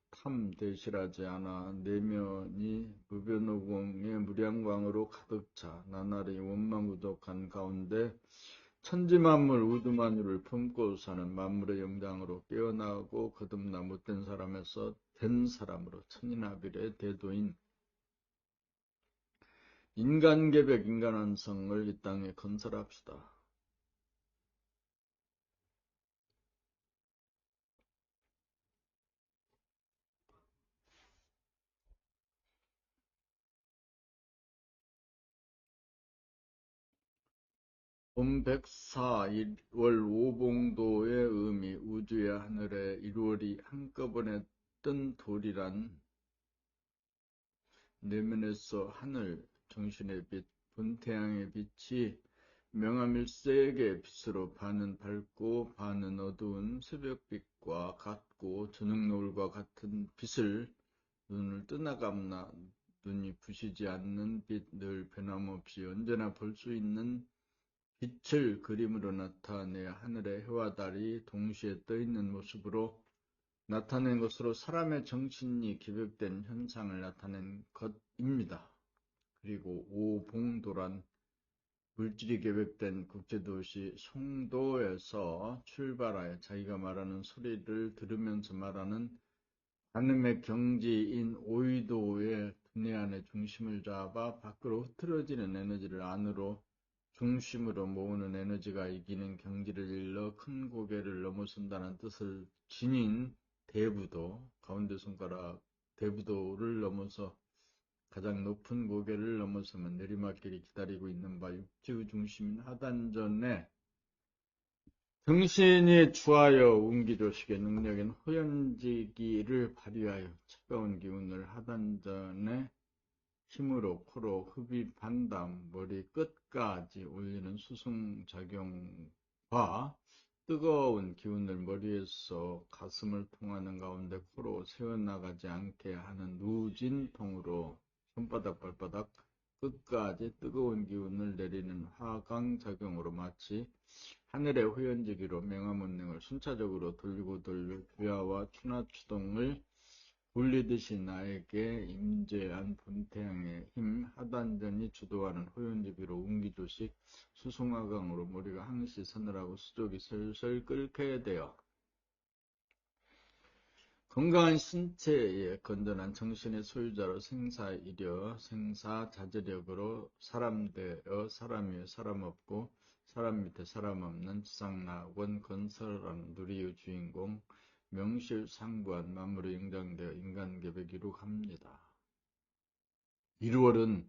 S1: 소탐대실하지 않아 내면이 무변오공의 무량광으로 가득 차 나날이 원망부족한 가운데 천지만물 우주만유를 품고 사는 만물의 영장으로 깨어나고 거듭나 못된 사람에서 된 사람으로 천인합일의 대도인 인간계백 인간완성을 이 땅에 건설합시다. 봄백사 1월 오봉도의 의미 우주의 하늘에 1월이 한꺼번에 뜬 돌이란 내면에서 하늘 정신의 빛 분태양의 빛이 명암일색의 빛으로 반은 밝고 반은 어두운 새벽빛과 같고 저녁노을과 같은 빛을 눈을 뜨나감나 눈이 부시지 않는 빛 늘 변함없이 언제나 볼 수 있는 빛을 그림으로 나타내 하늘의 해와 달이 동시에 떠있는 모습으로 나타낸 것으로 사람의 정신이 기백된 현상을 나타낸 것입니다. 그리고 오봉도란 물질이 계획된 국제도시 송도에서 출발하여 자기가 말하는 소리를 들으면서 말하는 관음의 경지인 오이도의 두뇌 안에 중심을 잡아 밖으로 흐트러지는 에너지를 안으로 중심으로 모으는 에너지가 이기는 경지를 일러 큰 고개를 넘어선다는 뜻을 지닌 대부도, 가운데 손가락 대부도를 넘어서 가장 높은 고개를 넘어서면 내리막길이 기다리고 있는 바 육지의 중심인 하단전에 정신이 추하여 운기조식의 능력인 호연지기를 발휘하여 차가운 기운을 하단전에 힘으로 코로 흡입한 다음 머리 끝까지 올리는 수승작용과 뜨거운 기운을 머리에서 가슴을 통하는 가운데 코로 새어나가지 않게 하는 누진통으로 손바닥 발바닥 끝까지 뜨거운 기운을 내리는 화강작용으로 마치 하늘의 호연지기로 명암운행을 순차적으로 돌리고 돌려 주야와 추나추동을 굴리듯이 나에게 임재한 분태양의 힘 하단전이 주도하는 호연지기로 운기조식 수송화강으로 머리가 항시 서늘하고 수족이 슬슬 끓게 되어 건강한 신체의 건전한 정신의 소유자로 생사자제력으로 사람 되어 사람 위에 사람 없고 사람 밑에 사람 없는 지상낙원 건설하는 누리의 주인공 명실상부한 만물의 영장되어 인간계백 기록합니다. 1월은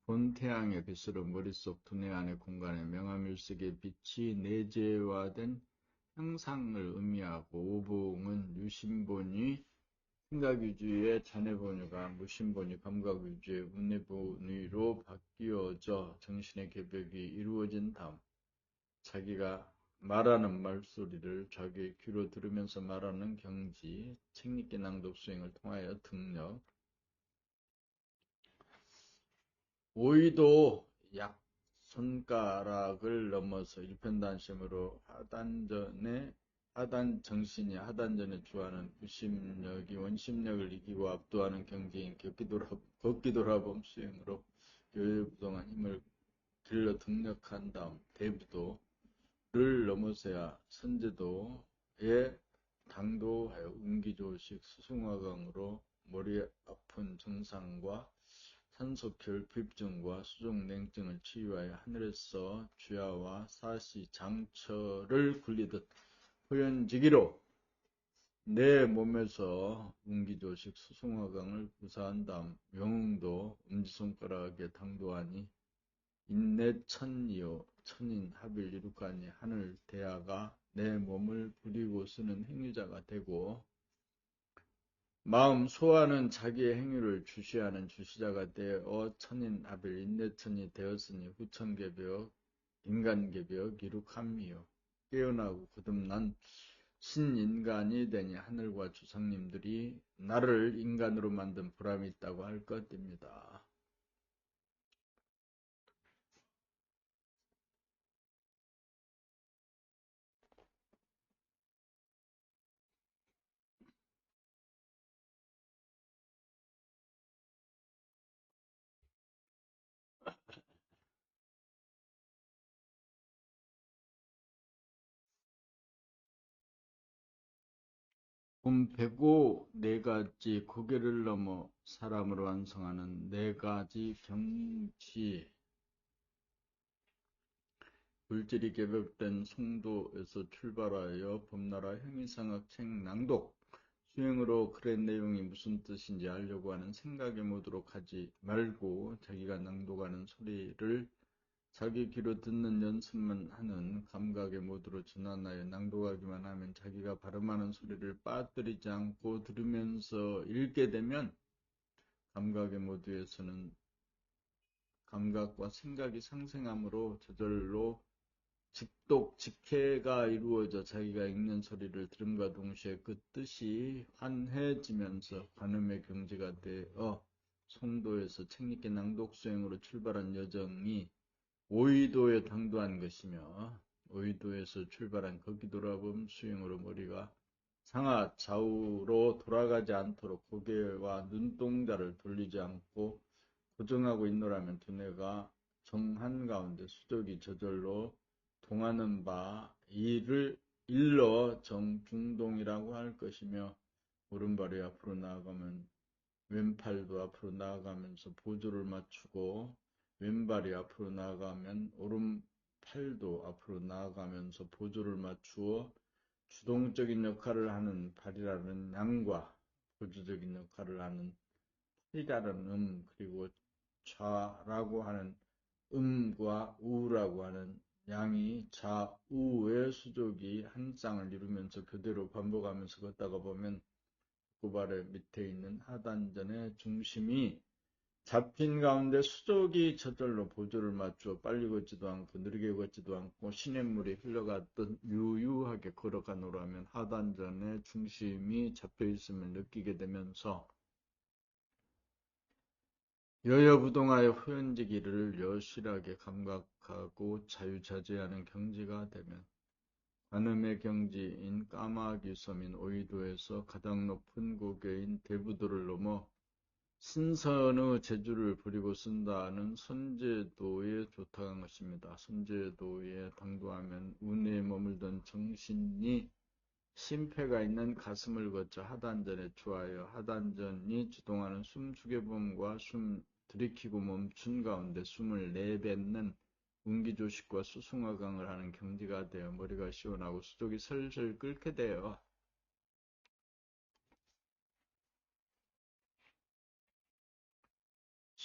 S1: 본 태양의 빛으로 머릿속 두뇌 안의 공간에 명암일색의 빛이 내재화된 형상을 의미하고 5봉은 유심본위 생각위주의 자뇌본위가 무심본위 감각위주의 운뇌본위로 바뀌어져 정신의 개벽이 이루어진 다음 자기가 말하는 말소리를 자기의 귀로 들으면서 말하는 경지, 책읽기 낭독 수행을 통하여 등력, 오이도 약 손가락을 넘어서 일편단심으로 하단정신이 하단전에 주하는 구심력이 원심력을 이기고 압도하는 경지인 걷기돌아봄 수행으로 여유부동한 힘을 길러 등력한 다음 대부도를 넘어서야 선제도에 당도하여 운기조식 수승화강으로 머리 아픈 증상과 산소 결핍증과 수족냉증을 치유하여 하늘에서 주야와 사시 장처를 굴리듯 호연지기로 내 몸에서 운기조식 수승화강을 구사한 다음 영웅도 엄지손가락에 당도하니 인내천이요 천인 합일 이룩하니 하늘 대하가 내 몸을 부리고 쓰는 행위자가 되고 마음 소화는 자기의 행위를 주시하는 주시자가 되어 천인 합일 인내천이 되었으니 후천개벽 인간개벽 이룩함이요 깨어나고 거듭난 신인간이 되니 하늘과 주상님들이 나를 인간으로 만든 보람이 있다고 할 것입니다. 본 104가지 고개를 넘어 사람으로 완성하는 4가지 경지 물질이 개벽된 송도에서 출발하여 범나라 행위상학 책 낭독 수행으로 글의 내용이 무슨 뜻인지 알려고 하는 생각의 모드로 가지 말고 자기가 낭독하는 소리를 자기 귀로 듣는 연습만 하는 감각의 모드로 전환하여 낭독하기만 하면 자기가 발음하는 소리를 빠뜨리지 않고 들으면서 읽게 되면 감각의 모드에서는 감각과 생각이 상생함으로 저절로 직독, 직해가 이루어져 자기가 읽는 소리를 들음과 동시에 그 뜻이 환해지면서 관음의 경지가 되어 송도에서 책읽기 낭독 수행으로 출발한 여정이 오이도에 당도한 것이며 오이도에서 출발한 걷기돌아봄 수행으로 머리가 상하 좌우로 돌아가지 않도록 고개와 눈동자를 돌리지 않고 고정하고 있노라면 두뇌가 정한 가운데 수족이 저절로 동하는 바 이를 일러 정중동이라고 할 것이며 오른발이 앞으로 나아가면 왼팔도 앞으로 나아가면서 보조를 맞추고 왼발이 앞으로 나아가면 오른팔도 앞으로 나아가면서 보조를 맞추어 주동적인 역할을 하는 발이라는 양과 보조적인 역할을 하는 팔이라는 그리고 좌라고 하는 음과 우라고 하는 양이 좌우의 수족이 한 쌍을 이루면서 그대로 반복하면서 걷다가 보면 고발의 밑에 있는 하단전의 중심이 잡힌 가운데 수족이 저절로 보조를 맞추어 빨리 걷지도 않고 느리게 걷지도 않고 시냇물이 흘러갔던 유유하게 걸어가노라면 하단전의 중심이 잡혀 있음을 느끼게 되면서 여여부동하여 후연지기를 여실하게 감각하고 자유자재하는 경지가 되면 관음의 경지인 까마귀 섬인 오이도에서 가장 높은 고개인 대부도를 넘어 신선의 재주를 부리고 쓴다는 선제도에 조탁한 것입니다. 선제도에 당도하면 운에 머물던 정신이 심폐가 있는 가슴을 거쳐 하단전에 주하여 하단전이 주동하는 숨 죽여봄과 숨 들이키고 멈춘 가운데 숨을 내뱉는 운기조식과 수승화강을 하는 경지가 되어 머리가 시원하고 수족이 슬슬 끓게 돼요.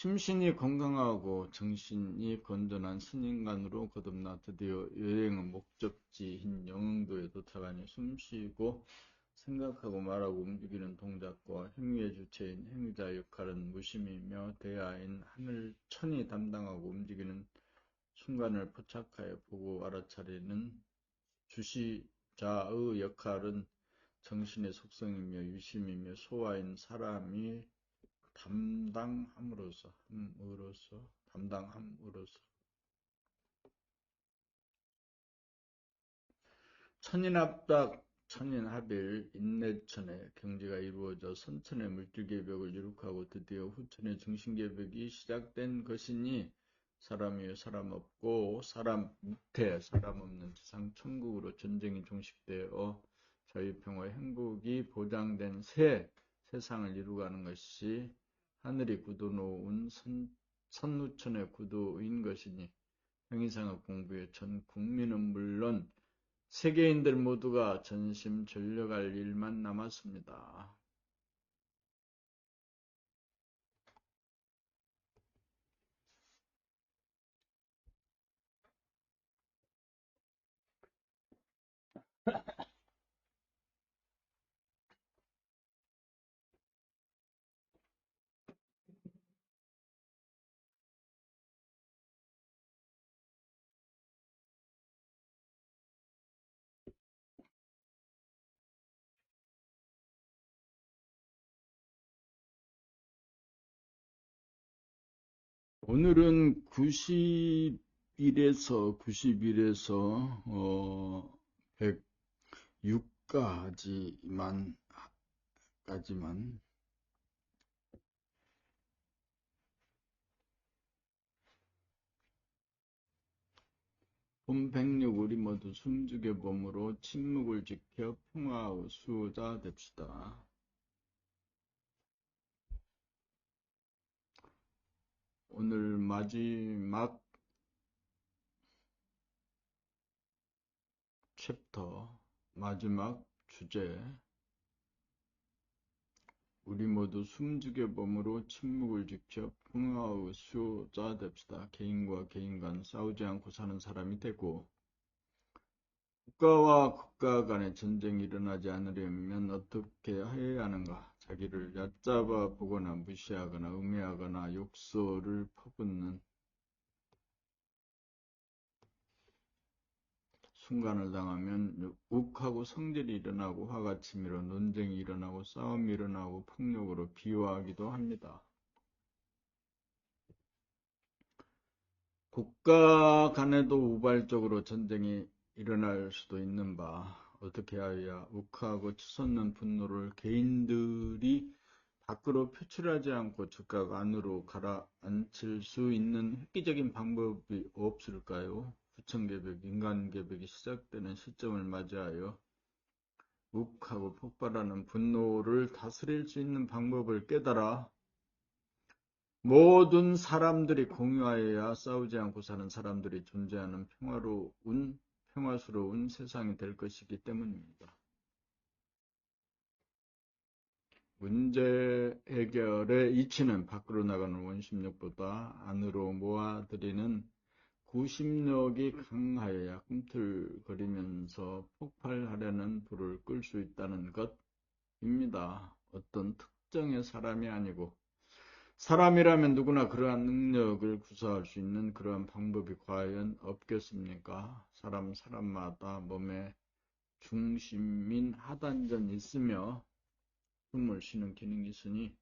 S1: 심신이 건강하고 정신이 건전한 신인간으로 거듭나 드디어 여행의 목적지인 영흥도에 도착하니 숨쉬고 생각하고 말하고 움직이는 동작과 행위의 주체인 행위자 역할은 무심이며 대하인 하늘 천이 담당하고 움직이는 순간을 포착하여 보고 알아차리는 주시자의 역할은 정신의 속성이며 유심이며 소화인 사람이 담당함으로써 천인합작 천인합일 인내천의 경지가 이루어져 선천의 물질계벽을 이룩하고 드디어 후천의 정신계벽이 시작된 것이니 사람이여 사람 없고 사람 무태 사람 없는 지상 천국으로 전쟁이 종식되어 자유평화 행복이 보장된 새 세상을 이루가는 것이 하늘이 굳어놓은 선루천의 구도인 것이니 형이상의 공부에 전 국민은 물론 세계인들 모두가 전심전력할 일만 남았습니다. 오늘은 91에서 106까지만 본 106 우리 모두 숨죽여 봄으로 침묵을 지켜 평화의 수호자 됩시다. 오늘 마지막 챕터, 마지막 주제, 우리 모두 숨죽여 봄으로 침묵을 지켜 평화의 수호자 됩시다. 개인과 개인 간 싸우지 않고 사는 사람이 되고 국가와 국가 간의 전쟁이 일어나지 않으려면 어떻게 해야 하는가? 자기를 얕잡아 보거나 무시하거나 음해하거나 욕설을 퍼붓는 순간을 당하면 욱하고 성질이 일어나고 화가 치밀어 논쟁이 일어나고 싸움이 일어나고 폭력으로 비화하기도 합니다. 국가 간에도 우발적으로 전쟁이 일어날 수도 있는 바 어떻게 하여야 욱하고 치솟는 분노를 개인들이 밖으로 표출하지 않고 즉각 안으로 가라앉힐 수 있는 획기적인 방법이 없을까요? 구천개벽, 인간개벽이 시작되는 시점을 맞이하여 욱하고 폭발하는 분노를 다스릴 수 있는 방법을 깨달아 모든 사람들이 공유하여야 싸우지 않고 사는 사람들이 존재하는 평화스러운 세상이 될 것이기 때문입니다. 문제 해결의 이치는 밖으로 나가는 원심력보다 안으로 모아들이는 구심력이 강하여야 꿈틀거리면서 폭발하려는 불을 끌 수 있다는 것입니다. 어떤 특정의 사람이 아니고 사람이라면 누구나 그러한 능력을 구사할 수 있는 그러한 방법이 과연 없겠습니까? 사람마다 몸의 중심인 하단전이 있으며 숨을 쉬는 기능이 있으니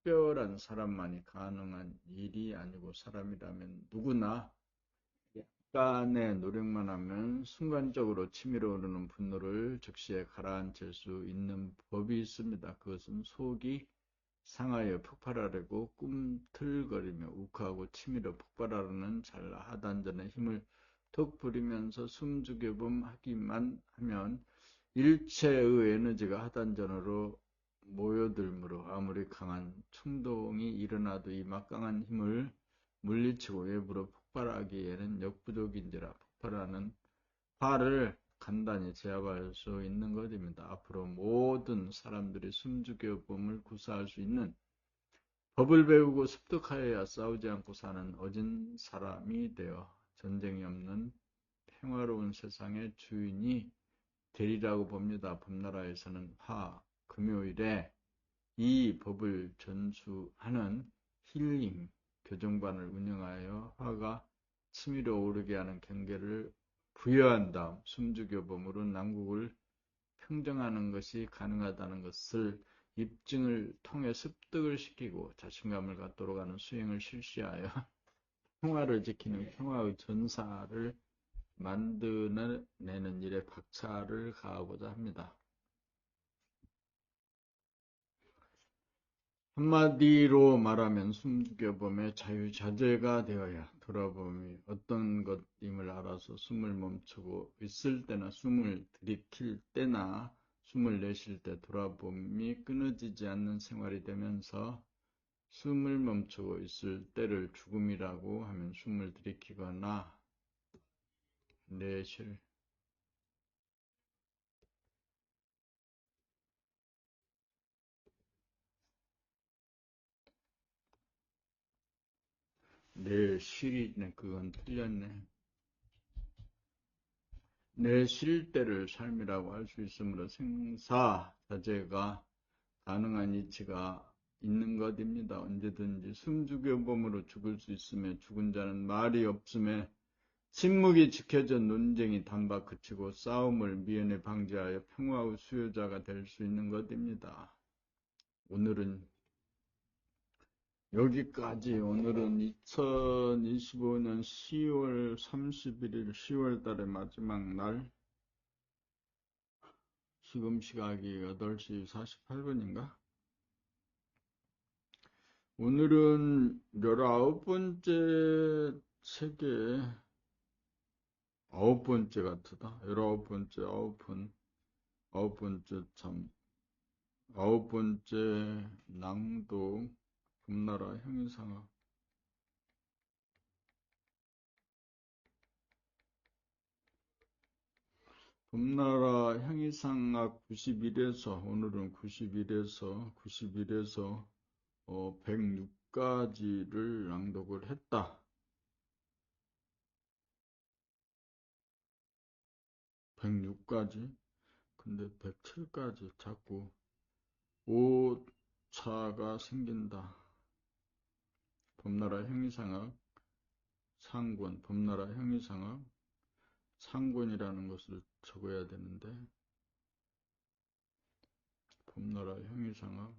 S1: 특별한 사람만이 가능한 일이 아니고 사람이라면 누구나 약간의 노력만 하면 순간적으로 치밀어 오르는 분노를 즉시에 가라앉힐 수 있는 법이 있습니다. 그것은 속이 상하여 폭발하려고 꿈틀거리며 욱하고 치밀어 폭발하려는 하단전의 힘을 톡 부리면서 숨죽여봄 하기만 하면 일체의 에너지가 하단전으로 모여들므로 아무리 강한 충동이 일어나도 이 막강한 힘을 물리치고 외부로 폭발하기에는 역부족인지라. 폭발하는 발을 간단히 제압할 수 있는 것입니다. 앞으로 모든 사람들이 숨죽여봄을 구사할 수 있는 법을 배우고 습득하여야 싸우지 않고 사는 어진 사람이 되어 전쟁이 없는 평화로운 세상의 주인이 되리라고 봅니다. 범나라에서는 금요일에 이 법을 전수하는 힐링 교정반을 운영하여 화가 치밀어 오르게 하는 경계를 부여한 다음 숨죽여봄으로 난국을 평정하는 것이 가능하다는 것을 입증을 통해 습득을 시키고 자신감을 갖도록 하는 수행을 실시하여 평화를 지키는 평화의 전사를 만들어내는 일에 박차를 가하고자 합니다. 한마디로 말하면 숨죽여봄의 자유자재가 되어야 돌아봄이 어떤 것임을 알아서 숨을 멈추고 있을 때나 숨을 들이킬 때나 숨을 내쉴 때 돌아봄이 끊어지지 않는 생활이 되면서 숨을 멈추고 있을 때를 죽음이라고 하면 숨을 들이키거나 내쉴 내쉴이네. 그건 틀렸네. 내쉴 때를 삶이라고 할 수 있으므로 생사자재가 가능한 이치가 있는 것입니다. 언제든지 숨죽여봄으로 죽을 수 있음에 죽은 자는 말이 없음에 침묵이 지켜져 논쟁이 단박 그치고 싸움을 미연에 방지하여 평화의 수요자가 될 수 있는 것입니다. 오늘은 여기까지. 오늘은 2025년 10월 31일 10월 달의 마지막 날, 지금 시각이 8시 48분인가? 오늘은 19번째 책의 9번째 같다. 19번째, 9번째 참, 9번째 낭독, 범나라 형이상학. 범나라 형이상학 91에서, 오늘은 91에서 106가지를 낭독을 했다. 106가지? 근데 107까지 자꾸 오차가 생긴다. 범나라 형이상학 상권, 범나라 형이상학 상권이라는 것을 적어야 되는데, 범나라 형이상학